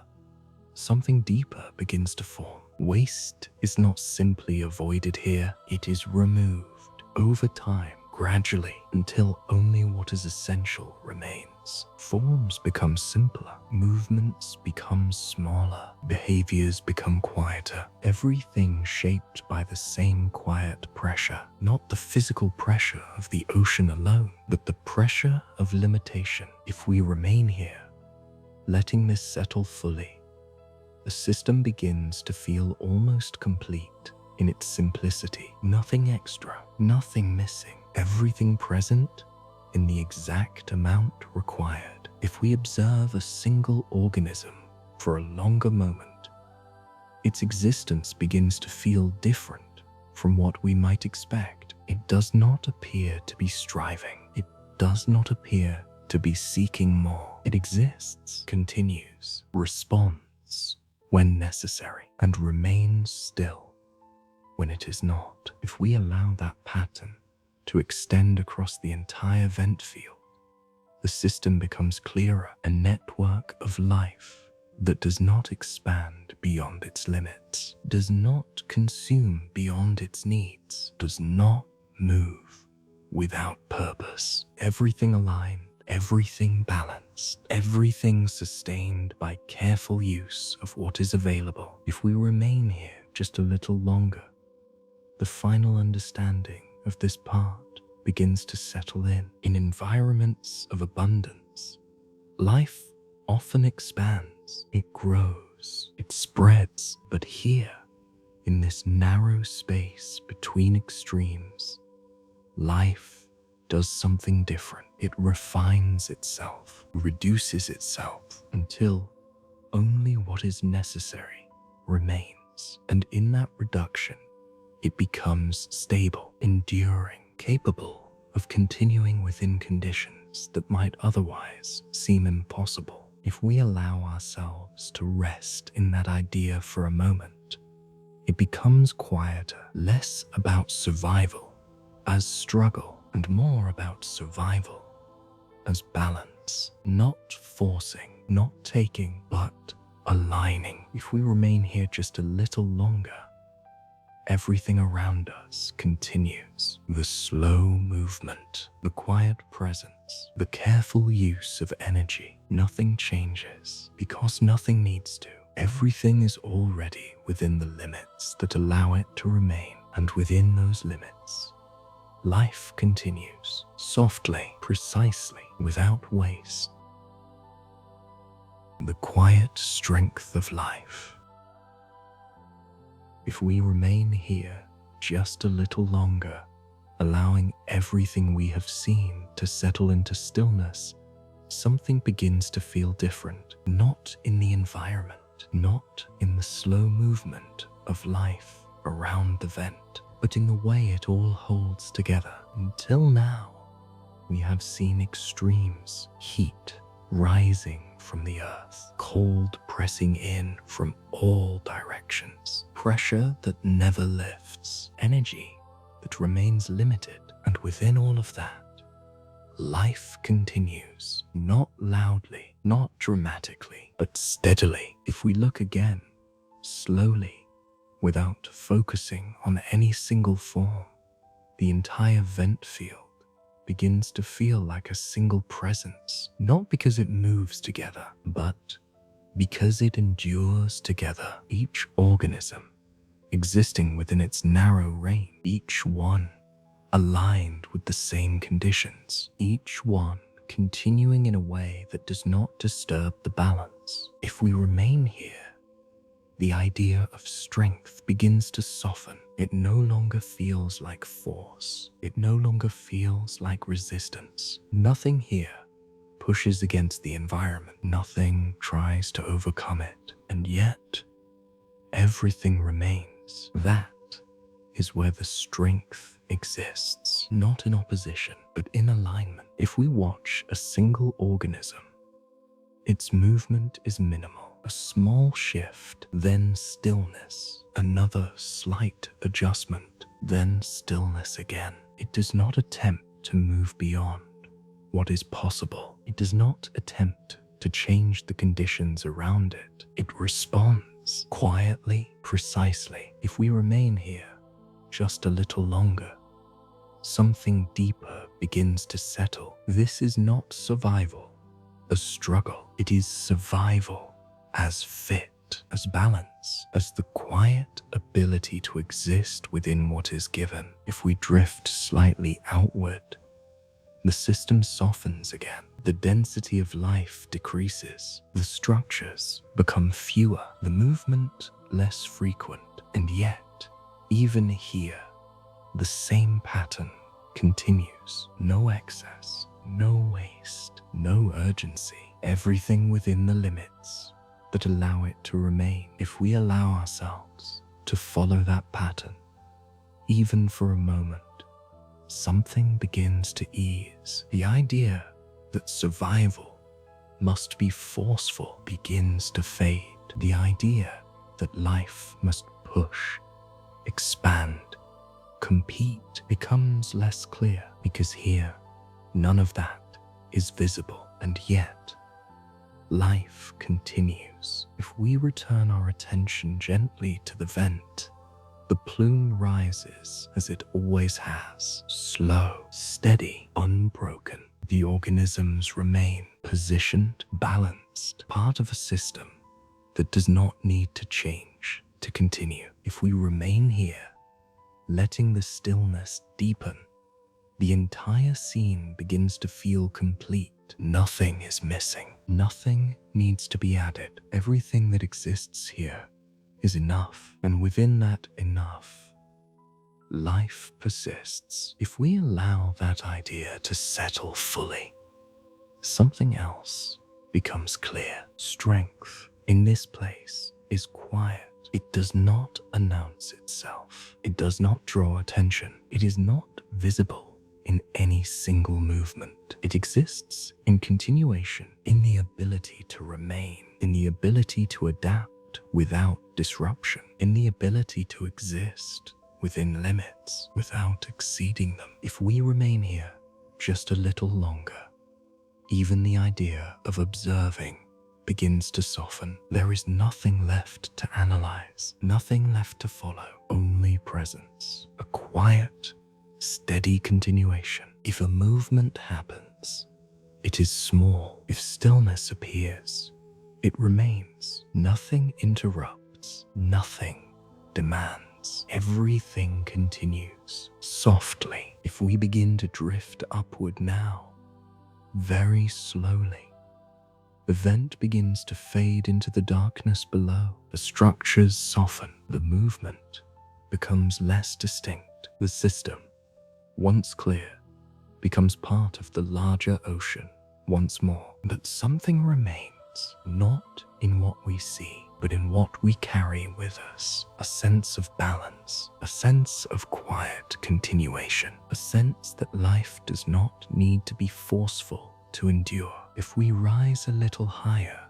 something deeper begins to form. Waste is not simply avoided here, it is removed over time, gradually, until only what is essential remains. Forms become simpler, movements become smaller, behaviors become quieter, everything shaped by the same quiet pressure, not the physical pressure of the ocean alone, but the pressure of limitation. If we remain here, letting this settle fully, the system begins to feel almost complete in its simplicity. Nothing extra, nothing missing, everything present in the exact amount required. If we observe a single organism for a longer moment, its existence begins to feel different from what we might expect. It does not appear to be striving. It does not appear to be seeking more. It exists, continues, responds when necessary, and remains still when it is not. If we allow that pattern to extend across the entire vent field, the system becomes clearer, a network of life that does not expand beyond its limits, does not consume beyond its needs, does not move without purpose. Everything aligned, everything balanced, everything sustained by careful use of what is available. If we remain here just a little longer, the final understanding of this part begins to settle in. In environments of abundance, life often expands, it grows, it spreads. But here, in this narrow space between extremes, life does something different. It refines itself, reduces itself, until only what is necessary remains. reduces, and in that reduction, it becomes stable, enduring, capable of continuing within conditions that might otherwise seem impossible. If we allow ourselves to rest in that idea for a moment, it becomes quieter, less about survival as struggle, and more about survival as balance, not forcing, not taking, but aligning. If we remain here just a little longer, everything around us continues. The slow movement, the quiet presence, the careful use of energy. Nothing changes because nothing needs to. Everything is already within the limits that allow it to remain, and within those limits, life continues, softly, precisely, without waste. The quiet strength of life. If we remain here just a little longer, allowing everything we have seen to settle into stillness, something begins to feel different, not in the environment, not in the slow movement of life around the vent, but in the way it all holds together. Until now, we have seen extremes, heat rising from the earth, cold pressing in from all directions, pressure that never lifts, energy that remains limited, and within all of that, life continues, not loudly, not dramatically, but steadily. If we look again, slowly, without focusing on any single form, the entire vent field begins to feel like a single presence, not because it moves together, but because it endures together. Each organism existing within its narrow range, each one aligned with the same conditions, each one continuing in a way that does not disturb the balance. If we remain here, the idea of strength begins to soften. It no longer feels like force. It no longer feels like resistance. Nothing here pushes against the environment. Nothing tries to overcome it. And yet, everything remains. That is where the strength exists. Not in opposition, but in alignment. If we watch a single organism, its movement is minimal. A small shift, then stillness. Another slight adjustment, then stillness again. It does not attempt to move beyond what is possible. It does not attempt to change the conditions around it. It responds quietly, precisely. If we remain here just a little longer, something deeper begins to settle. This is not survival, a struggle. It is survival as fit, as balance, as the quiet ability to exist within what is given. If we drift slightly outward, the system softens again. The density of life decreases. The structures become fewer, the movement less frequent. And yet, even here, the same pattern continues. No excess, no waste, no urgency. Everything within the limits that allow it to remain. If we allow ourselves to follow that pattern, even for a moment, something begins to ease. The idea that survival must be forceful begins to fade. The idea that life must push, expand, compete becomes less clear, because here, none of that is visible. And yet, life continues. If we return our attention gently to the vent, the plume rises as it always has, slow, steady, unbroken. The organisms remain positioned, balanced, part of a system that does not need to change to continue. If we remain here, letting the stillness deepen, the entire scene begins to feel complete. Nothing is missing. Nothing needs to be added. Everything that exists here is enough. And within that enough, life persists. If we allow that idea to settle fully, something else becomes clear. Strength in this place is quiet, It does not announce itself. It does not draw attention. It is not visible in any single movement. It exists in continuation, in the ability to remain, in the ability to adapt without disruption, in the ability to exist within limits without exceeding them. If we remain here just a little longer, even the idea of observing begins to soften. There is nothing left to analyze, nothing left to follow, only presence, a quiet, steady continuation. If a movement happens, it is small. If stillness appears, it remains. Nothing interrupts, nothing demands. Everything continues softly. If we begin to drift upward now, very slowly, the vent begins to fade into the darkness below. The structures soften. The movement becomes less distinct. The system, once clear, becomes part of the larger ocean once more. But something remains, not in what we see, but in what we carry with us. A sense of balance, a sense of quiet continuation, a sense that life does not need to be forceful to endure. If we rise a little higher,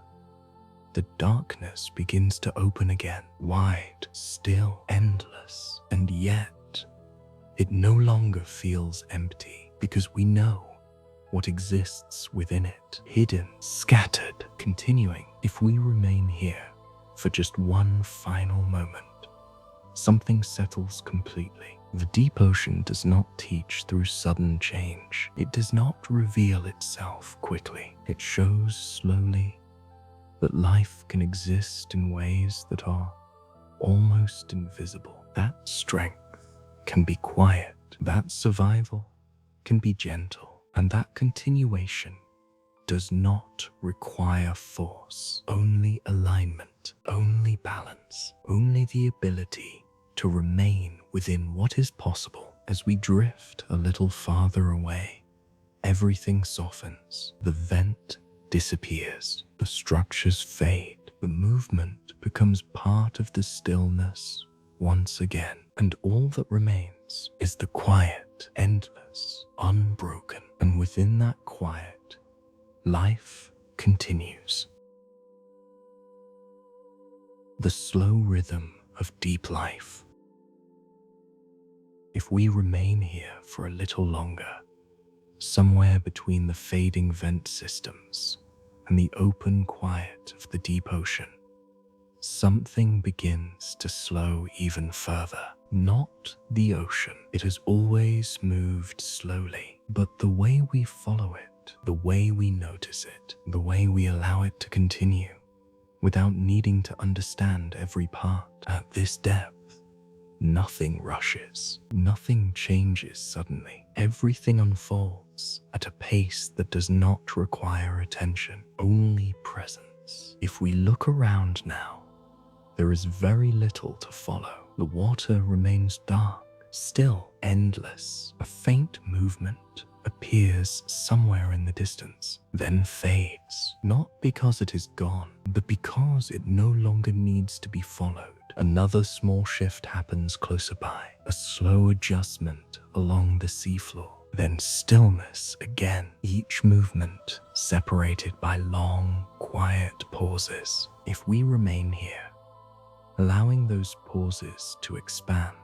the darkness begins to open again, wide, still, endless, and yet it no longer feels empty because we know what exists within it, hidden, scattered, continuing. If we remain here for just one final moment, something settles completely. The deep ocean does not teach through sudden change. It does not reveal itself quickly. It shows slowly that life can exist in ways that are almost invisible. That strength can be quiet. That survival can be gentle. And that continuation does not require force, only alignment, only balance, only the ability to remain within what is possible. As we drift a little farther away, everything softens. The vent disappears. The structures fade. The movement becomes part of the stillness once again. And all that remains is the quiet, endless, unbroken. And within that quiet, life continues. The slow rhythm of deep life. If we remain here for a little longer, somewhere between the fading vent systems and the open quiet of the deep ocean, something begins to slow even further. Not the ocean. It has always moved slowly, but the way we follow it, the way we notice it, the way we allow it to continue, without needing to understand every part. At this depth, nothing rushes, nothing changes suddenly. Everything unfolds at a pace that does not require attention, only presence. If we look around now, there is very little to follow. The water remains dark, still, endless. A faint movement appears somewhere in the distance, then fades, not because it is gone, but because it no longer needs to be followed. Another small shift happens closer by, a slow adjustment along the seafloor, then stillness again, each movement separated by long, quiet pauses. If we remain here, allowing those pauses to expand,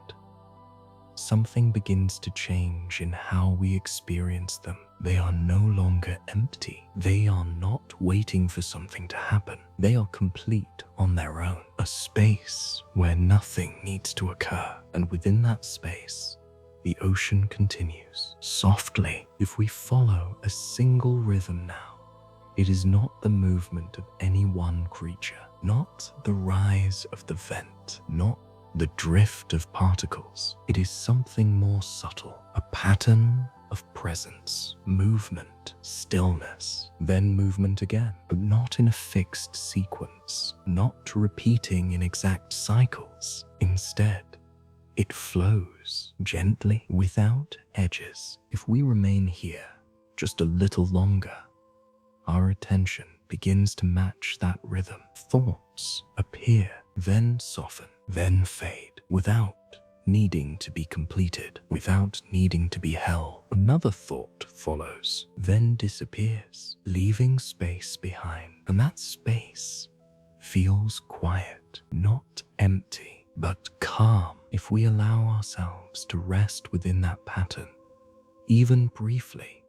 something begins to change in how we experience them. They are no longer empty. They are not waiting for something to happen. They are complete on their own. A space where nothing needs to occur. And within that space, the ocean continues softly. If we follow a single rhythm now, it is not the movement of any one creature, not the rise of the vent, not the drift of particles. It is something more subtle, a pattern of presence, movement, stillness, then movement again, but not in a fixed sequence, not repeating in exact cycles. Instead, it flows gently, without edges. If we remain here just a little longer, our attention begins to match that rhythm. Thoughts appear then soften, then fade, without needing to be completed, without needing to be held. Another thought follows, then disappears, leaving space behind. And that space feels quiet, not empty, but calm. If we allow ourselves to rest within that pattern, even briefly,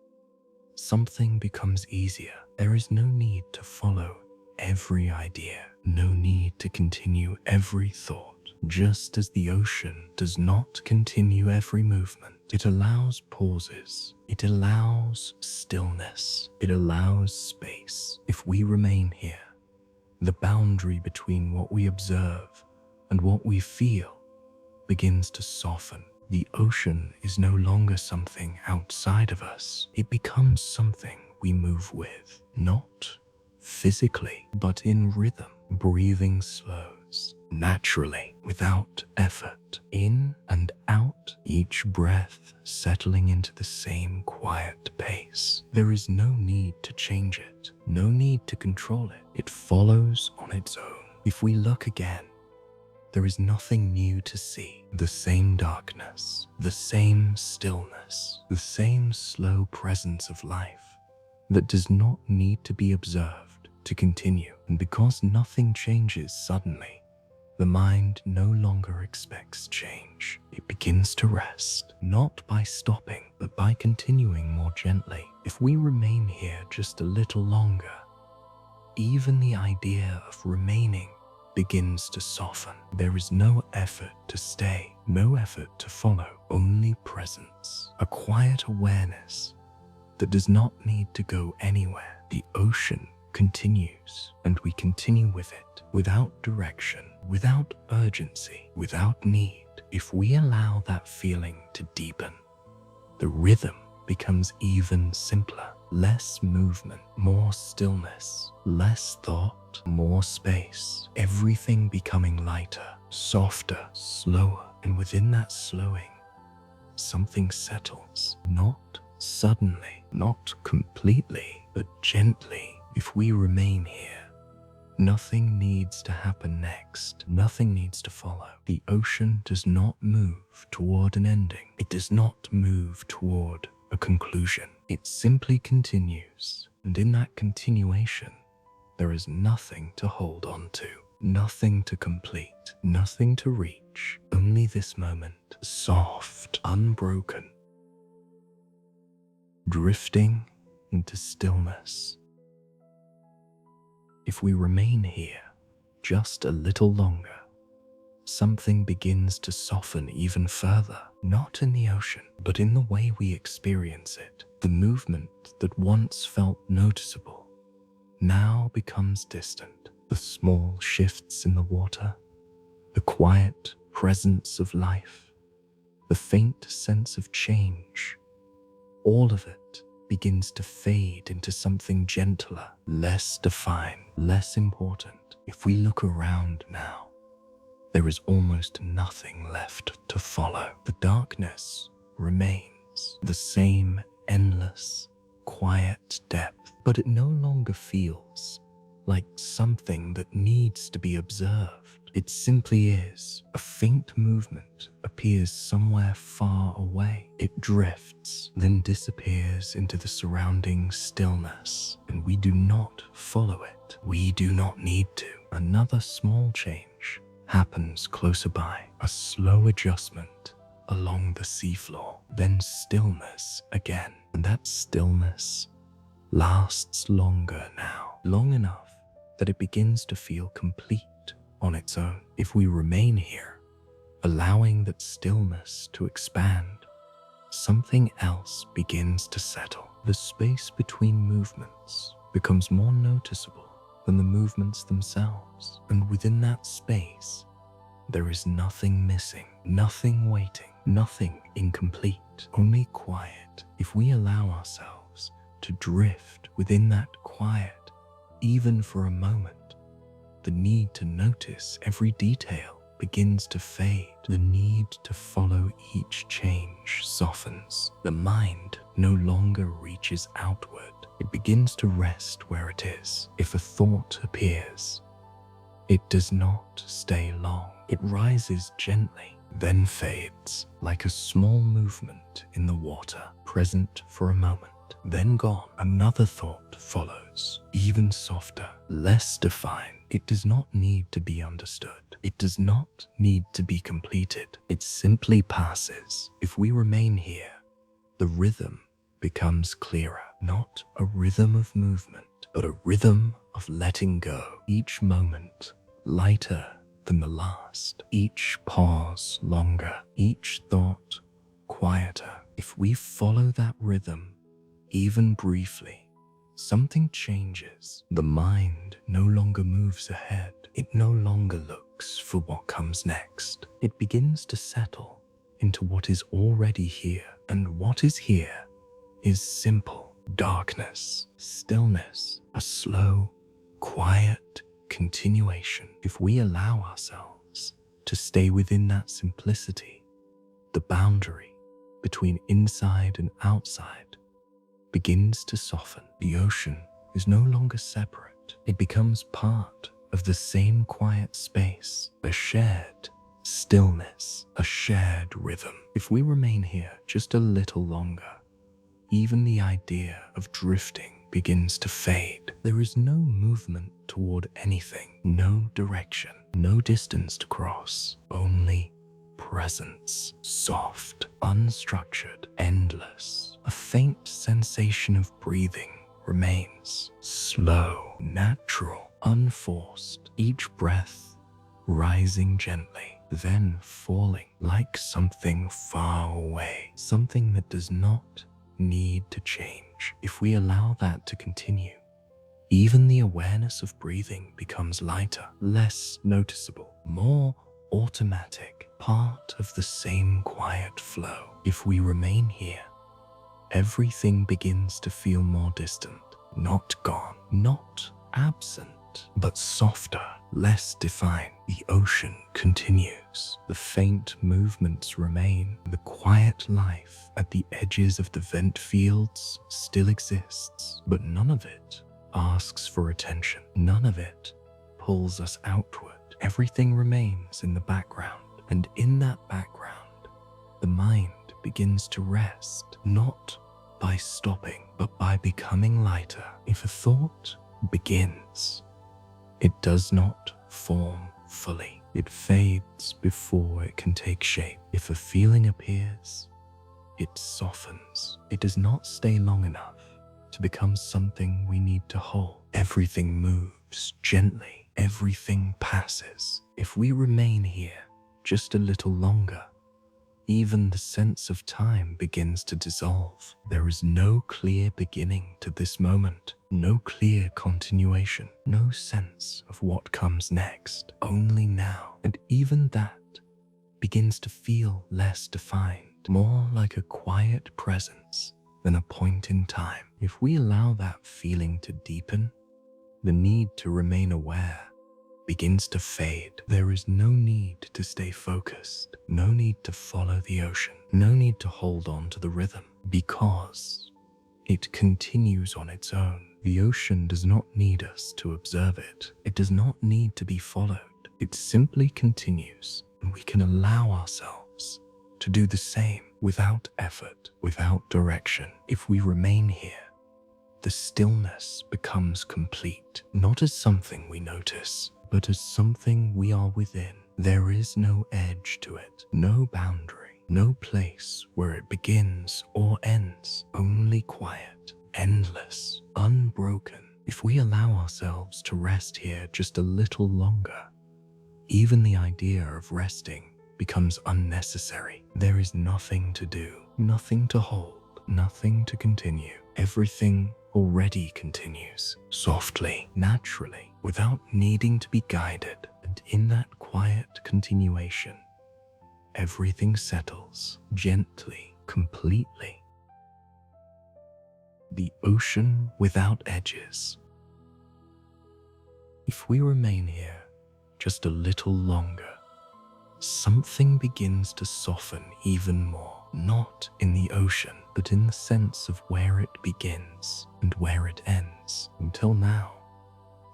something becomes easier. There is no need to follow every idea, no need to continue every thought. Just as the ocean does not continue every movement, it allows pauses, it allows stillness, it allows space. If we remain here, the boundary between what we observe and what we feel begins to soften. The ocean is no longer something outside of us. It becomes something we move with, not physically, but in rhythm. Breathing slows naturally, without effort, in and out, each breath settling into the same quiet pace. There is no need to change it, no need to control it. It follows on its own. If we look again, there is nothing new to see. The same darkness, the same stillness, the same slow presence of life that does not need to be observed to continue. And because nothing changes suddenly, the mind no longer expects change. It begins to rest, not by stopping, but by continuing more gently. If we remain here just a little longer, even the idea of remaining begins to soften. There is no effort to stay, no effort to follow, only presence, a quiet awareness that does not need to go anywhere. The ocean continues, and we continue with it, without direction, without urgency, without need. If we allow that feeling to deepen, the rhythm becomes even simpler. Less movement, more stillness, less thought, more space. Everything becoming lighter, softer, slower. And within that slowing, something settles. Not suddenly, not completely, but gently. If we remain here, nothing needs to happen next. Nothing needs to follow. The ocean does not move toward an ending. It does not move toward a conclusion. It simply continues. And in that continuation, there is nothing to hold on to, nothing to complete, nothing to reach. Only this moment, soft, unbroken, drifting into stillness. If we remain here just a little longer, something begins to soften even further, not in the ocean, but in the way we experience it. The movement that once felt noticeable now becomes distant. The small shifts in the water, the quiet presence of life, the faint sense of change, all of it begins to fade into something gentler, less defined, less important. If we look around now, there is almost nothing left to follow. The darkness remains, the same endless, quiet depth, but it no longer feels like something that needs to be observed. It simply is. A faint movement appears somewhere far away. It drifts, then disappears into the surrounding stillness, and we do not follow it. We do not need to. Another small change happens closer by, a slow adjustment along the seafloor, then stillness again. And that stillness lasts longer now, long enough that it begins to feel complete on its own. If we remain here, allowing that stillness to expand, something else begins to settle. The space between movements becomes more noticeable than the movements themselves. And within that space, there is nothing missing, nothing waiting, nothing incomplete, only quiet. If we allow ourselves to drift within that quiet, even for a moment, the need to notice every detail begins to fade. The need to follow each change softens. The mind no longer reaches outward. It begins to rest where it is. If a thought appears, It does not stay long. It rises gently, then fades like a small movement in the water, present for a moment, then gone. Another thought follows, even softer, less defined. It does not need to be understood. It does not need to be completed. It simply passes. If we remain here, the rhythm becomes clearer, not a rhythm of movement, but a rhythm of letting go. Each moment lighter than the last, each pause longer, each thought quieter. If we follow that rhythm, even briefly, something changes. The mind no longer moves ahead. It no longer looks for what comes next. It begins to settle into what is already here. And what is here is simple darkness, stillness, a slow, quiet continuation. If we allow ourselves to stay within that simplicity, the boundary between inside and outside begins to soften. The ocean is no longer separate. It becomes part of the same quiet space, a shared stillness, a shared rhythm. If we remain here just a little longer, even the idea of drifting begins to fade. There is no movement toward anything, no direction, no distance to cross, only presence, soft, unstructured, endless. A faint sensation of breathing remains, slow, natural, unforced, each breath rising gently, then falling like something far away, something that does not need to change. If we allow that to continue, even the awareness of breathing becomes lighter, less noticeable, more automatic, part of the same quiet flow. If we remain here, everything begins to feel more distant, not gone, not absent, but softer, less defined. The ocean continues. The faint movements remain. The quiet life at the edges of the vent fields still exists, but none of it asks for attention. None of it pulls us outward. Everything remains in the background, and in that background, the mind begins to rest, not by stopping, but by becoming lighter. If a thought begins, it does not form fully. It fades before it can take shape. If a feeling appears, it softens. It does not stay long enough to become something we need to hold. Everything moves gently. Everything passes. If we remain here just a little longer, even the sense of time begins to dissolve. There is no clear beginning to this moment, no clear continuation, no sense of what comes next, only now. And even that begins to feel less defined, more like a quiet presence than a point in time. If we allow that feeling to deepen, the need to remain aware begins to fade. There is no need to stay focused, no need to follow the ocean, no need to hold on to the rhythm, because it continues on its own. The ocean does not need us to observe it. It does not need to be followed. It simply continues, and we can allow ourselves to do the same without effort, without direction. If we remain here, the stillness becomes complete, not as something we notice, but as something we are within. There is no edge to it, no boundary, no place where it begins or ends, only quiet, endless, unbroken. If we allow ourselves to rest here just a little longer, even the idea of resting becomes unnecessary. There is nothing to do, nothing to hold, nothing to continue. Everything already continues, softly, naturally, without needing to be guided. And in that quiet continuation, everything settles gently, completely. The ocean without edges. If we remain here just a little longer, something begins to soften even more, not in the ocean, but in the sense of where it begins and where it ends. Until now,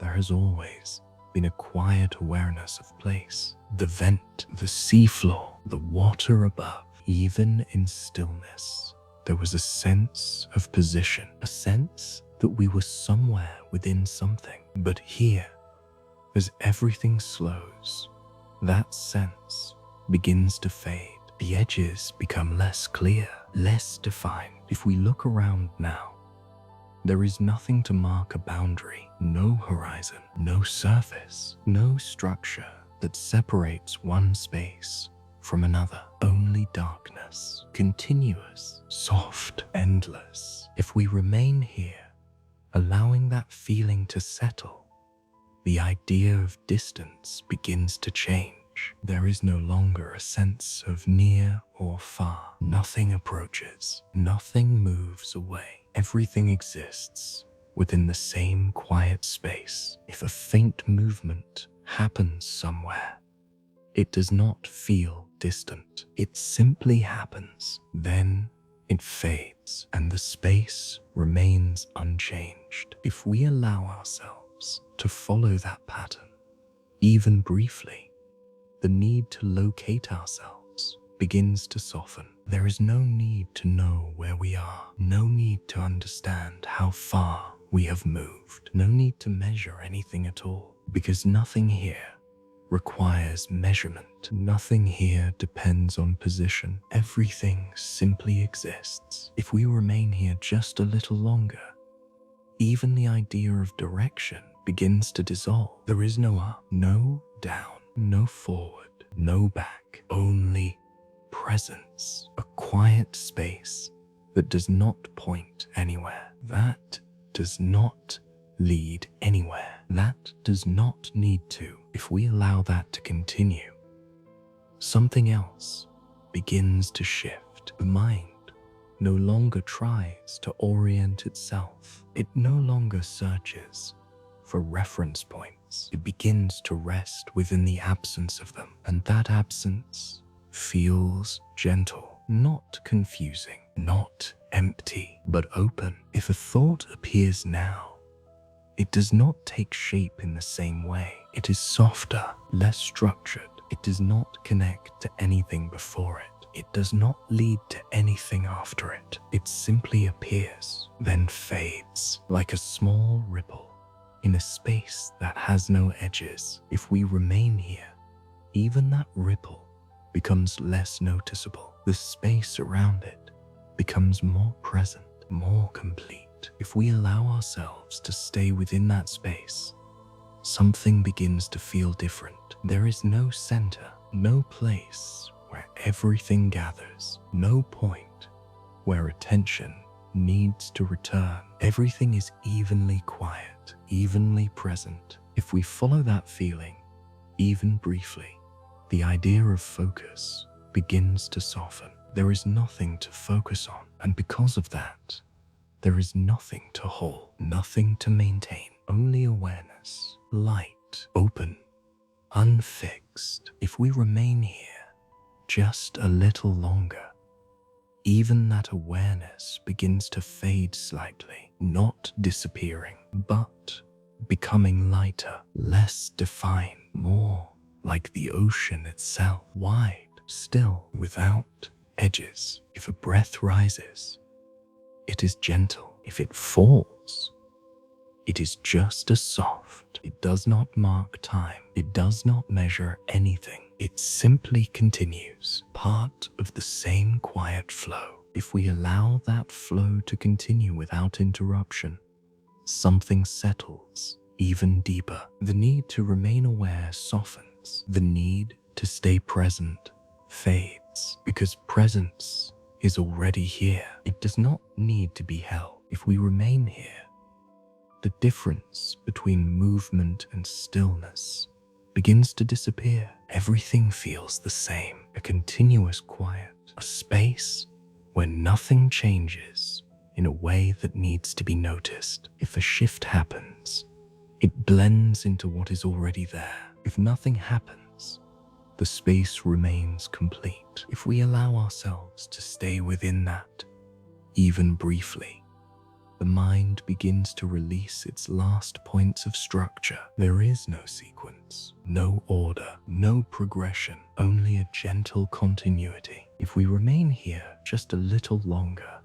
there has always in a quiet awareness of place. The vent, the seafloor, the water above. Even in stillness, there was a sense of position, a sense that we were somewhere within something. But here, as everything slows, that sense begins to fade. The edges become less clear, less defined. If we look around now, there is nothing to mark a boundary, no horizon, no surface, no structure that separates one space from another. Only darkness, continuous, soft, endless. If we remain here, allowing that feeling to settle, the idea of distance begins to change. There is no longer a sense of near or far. Nothing approaches, nothing moves away. Everything exists within the same quiet space. If a faint movement happens somewhere, it does not feel distant. It simply happens. Then it fades and the space remains unchanged. If we allow ourselves to follow that pattern, even briefly, the need to locate ourselves begins to soften. There is no need to know where we are, no need to understand how far we have moved, no need to measure anything at all, because nothing here requires measurement. Nothing here depends on position. Everything simply exists. If we remain here just a little longer, even the idea of direction begins to dissolve. There is no up, no down, no forward, no back, only presence. A quiet space that does not point anywhere. That does not lead anywhere. That does not need to. If we allow that to continue, something else begins to shift. The mind no longer tries to orient itself. It no longer searches for reference points. It begins to rest within the absence of them. And that absence feels gentle, not confusing, not empty, but open. If a thought appears now, it does not take shape in the same way. It is softer, less structured. It does not connect to anything before it. It does not lead to anything after it. It simply appears, then fades, like a small ripple in a space that has no edges. If we remain here, even that ripple becomes less noticeable. The space around it becomes more present, more complete. If we allow ourselves to stay within that space, something begins to feel different. There is no center, no place where everything gathers, no point where attention needs to return. Everything is evenly quiet, evenly present. If we follow that feeling, even briefly, the idea of focus begins to soften. There is nothing to focus on, and because of that, there is nothing to hold, nothing to maintain, only awareness, light, open, unfixed. If we remain here just a little longer, even that awareness begins to fade slightly, not disappearing, but becoming lighter, less defined, more like the ocean itself, wide, still, without edges. If a breath rises, it is gentle. If it falls, it is just as soft. It does not mark time. It does not measure anything. It simply continues, part of the same quiet flow. If we allow that flow to continue without interruption, something settles even deeper. The need to remain aware softens. The need to stay present fades, because presence is already here. It does not need to be held. If we remain here, the difference between movement and stillness begins to disappear. Everything feels the same, a continuous quiet, a space where nothing changes in a way that needs to be noticed. If a shift happens, it blends into what is already there. If nothing happens, the space remains complete. If we allow ourselves to stay within that, even briefly, the mind begins to release its last points of structure. There is no sequence, no order, no progression, only a gentle continuity. If we remain here just a little longer,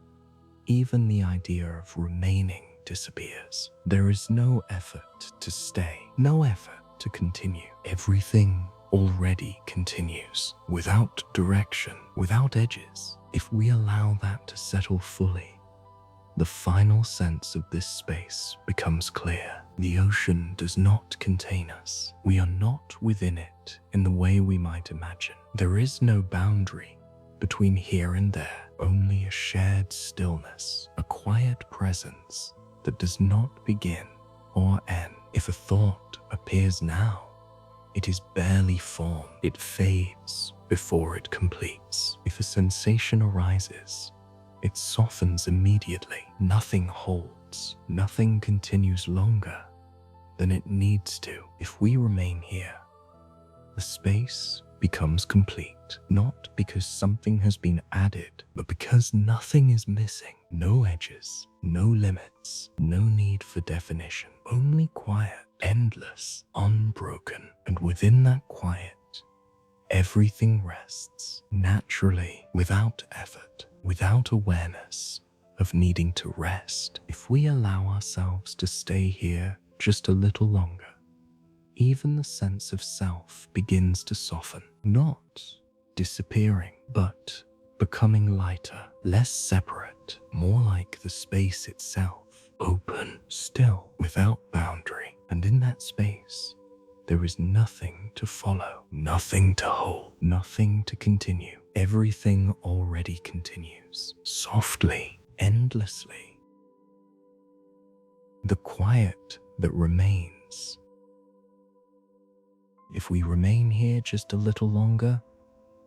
even the idea of remaining disappears. There is no effort to stay, no effort to continue. Everything already continues, without direction, without edges. If we allow that to settle fully, the final sense of this space becomes clear. The ocean does not contain us. We are not within it in the way we might imagine. There is no boundary between here and there, only a shared stillness, a quiet presence that does not begin or end. If a thought appears now, it is barely formed. It fades before it completes. If a sensation arises, it softens immediately. Nothing holds. Nothing continues longer than it needs to. If we remain here, the space becomes complete, not because something has been added, but because nothing is missing. No edges, no limits, no need for definition, only quiet, endless, unbroken. And within that quiet, everything rests naturally, without effort, without awareness of needing to rest. If we allow ourselves to stay here just a little longer, even the sense of self begins to soften, not disappearing, but becoming lighter, less separate, more like the space itself, open, still, without boundary. And in that space, there is nothing to follow, nothing to hold, nothing to continue. Everything already continues, softly, endlessly. The quiet that remains. If we remain here just a little longer,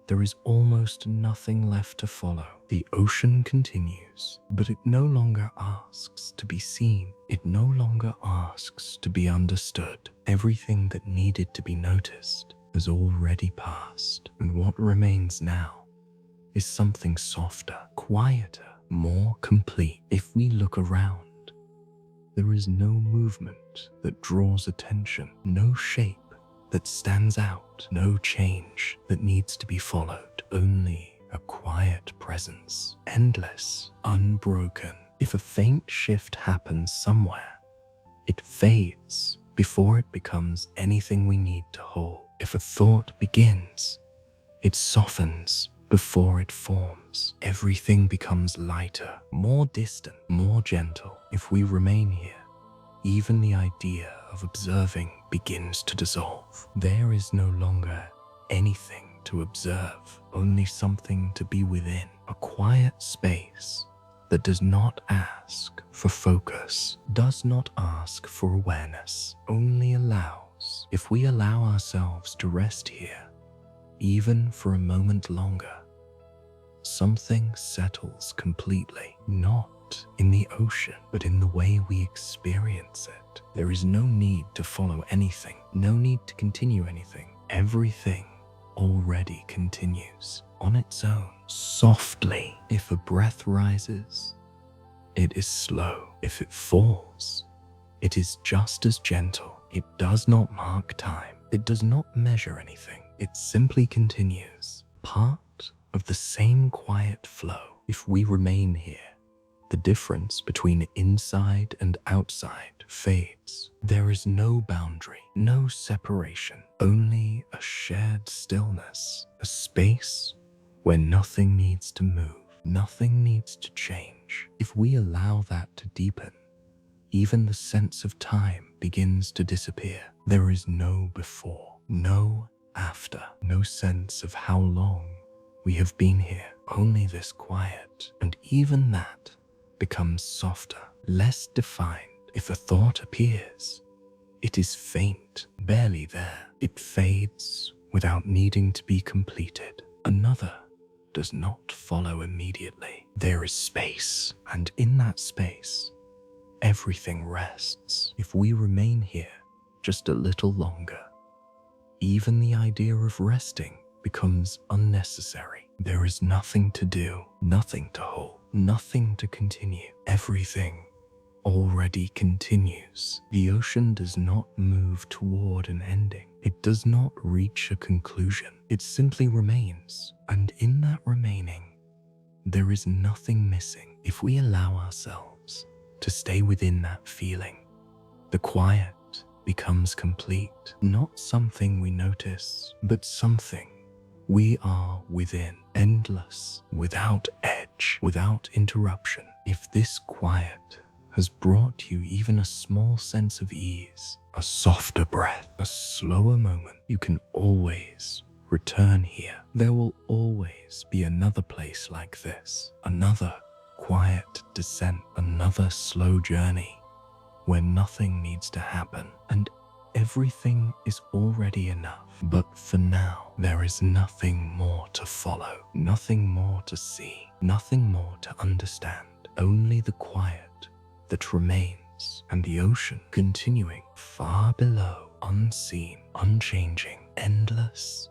there is almost nothing left to follow. The ocean continues, but it no longer asks to be seen. It no longer asks to be understood. Everything that needed to be noticed has already passed, and what remains now is something softer, quieter, more complete. If we look around, there is no movement that draws attention, no shape that stands out, no change that needs to be followed, only a quiet presence, endless, unbroken. If a faint shift happens somewhere, it fades before it becomes anything we need to hold. If a thought begins, it softens before it forms. Everything becomes lighter, more distant, more gentle. If we remain here, even the idea of observing begins to dissolve. There is no longer anything to observe, only something to be within. A quiet space that does not ask for focus, does not ask for awareness, only allows. If we allow ourselves to rest here, even for a moment longer, something settles completely, not in the ocean, but in the way we experience it. There is no need to follow anything, no need to continue anything. Everything already continues on its own, softly. If a breath rises, it is slow. If it falls, it is just as gentle. It does not mark time. It does not measure anything. It simply continues, part of the same quiet flow. If we remain here, the difference between inside and outside fades. There is no boundary, no separation, only a shared stillness, a space where nothing needs to move, nothing needs to change. If we allow that to deepen, even the sense of time begins to disappear. There is no before, no after, no sense of how long we have been here, only this quiet, and even that becomes softer, less defined. If a thought appears, it is faint, barely there. It fades without needing to be completed. Another does not follow immediately. There is space, and in that space, everything rests. If we remain here just a little longer, even the idea of resting becomes unnecessary. There is nothing to do, nothing to hold, nothing to continue. Everything already continues. The ocean does not move toward an ending. It does not reach a conclusion. It simply remains. And in that remaining, there is nothing missing. If we allow ourselves to stay within that feeling, the quiet becomes complete. Not something we notice, but something we are within. Endless, without edge, without interruption. If this quiet has brought you even a small sense of ease, a softer breath, a slower moment, you can always return here. There will always be another place like this, another quiet descent, another slow journey where nothing needs to happen and everything is already enough. But for now, there is nothing more to follow, nothing more to see, nothing more to understand, only the quiet that remains and the ocean continuing far below, unseen, unchanging, endless,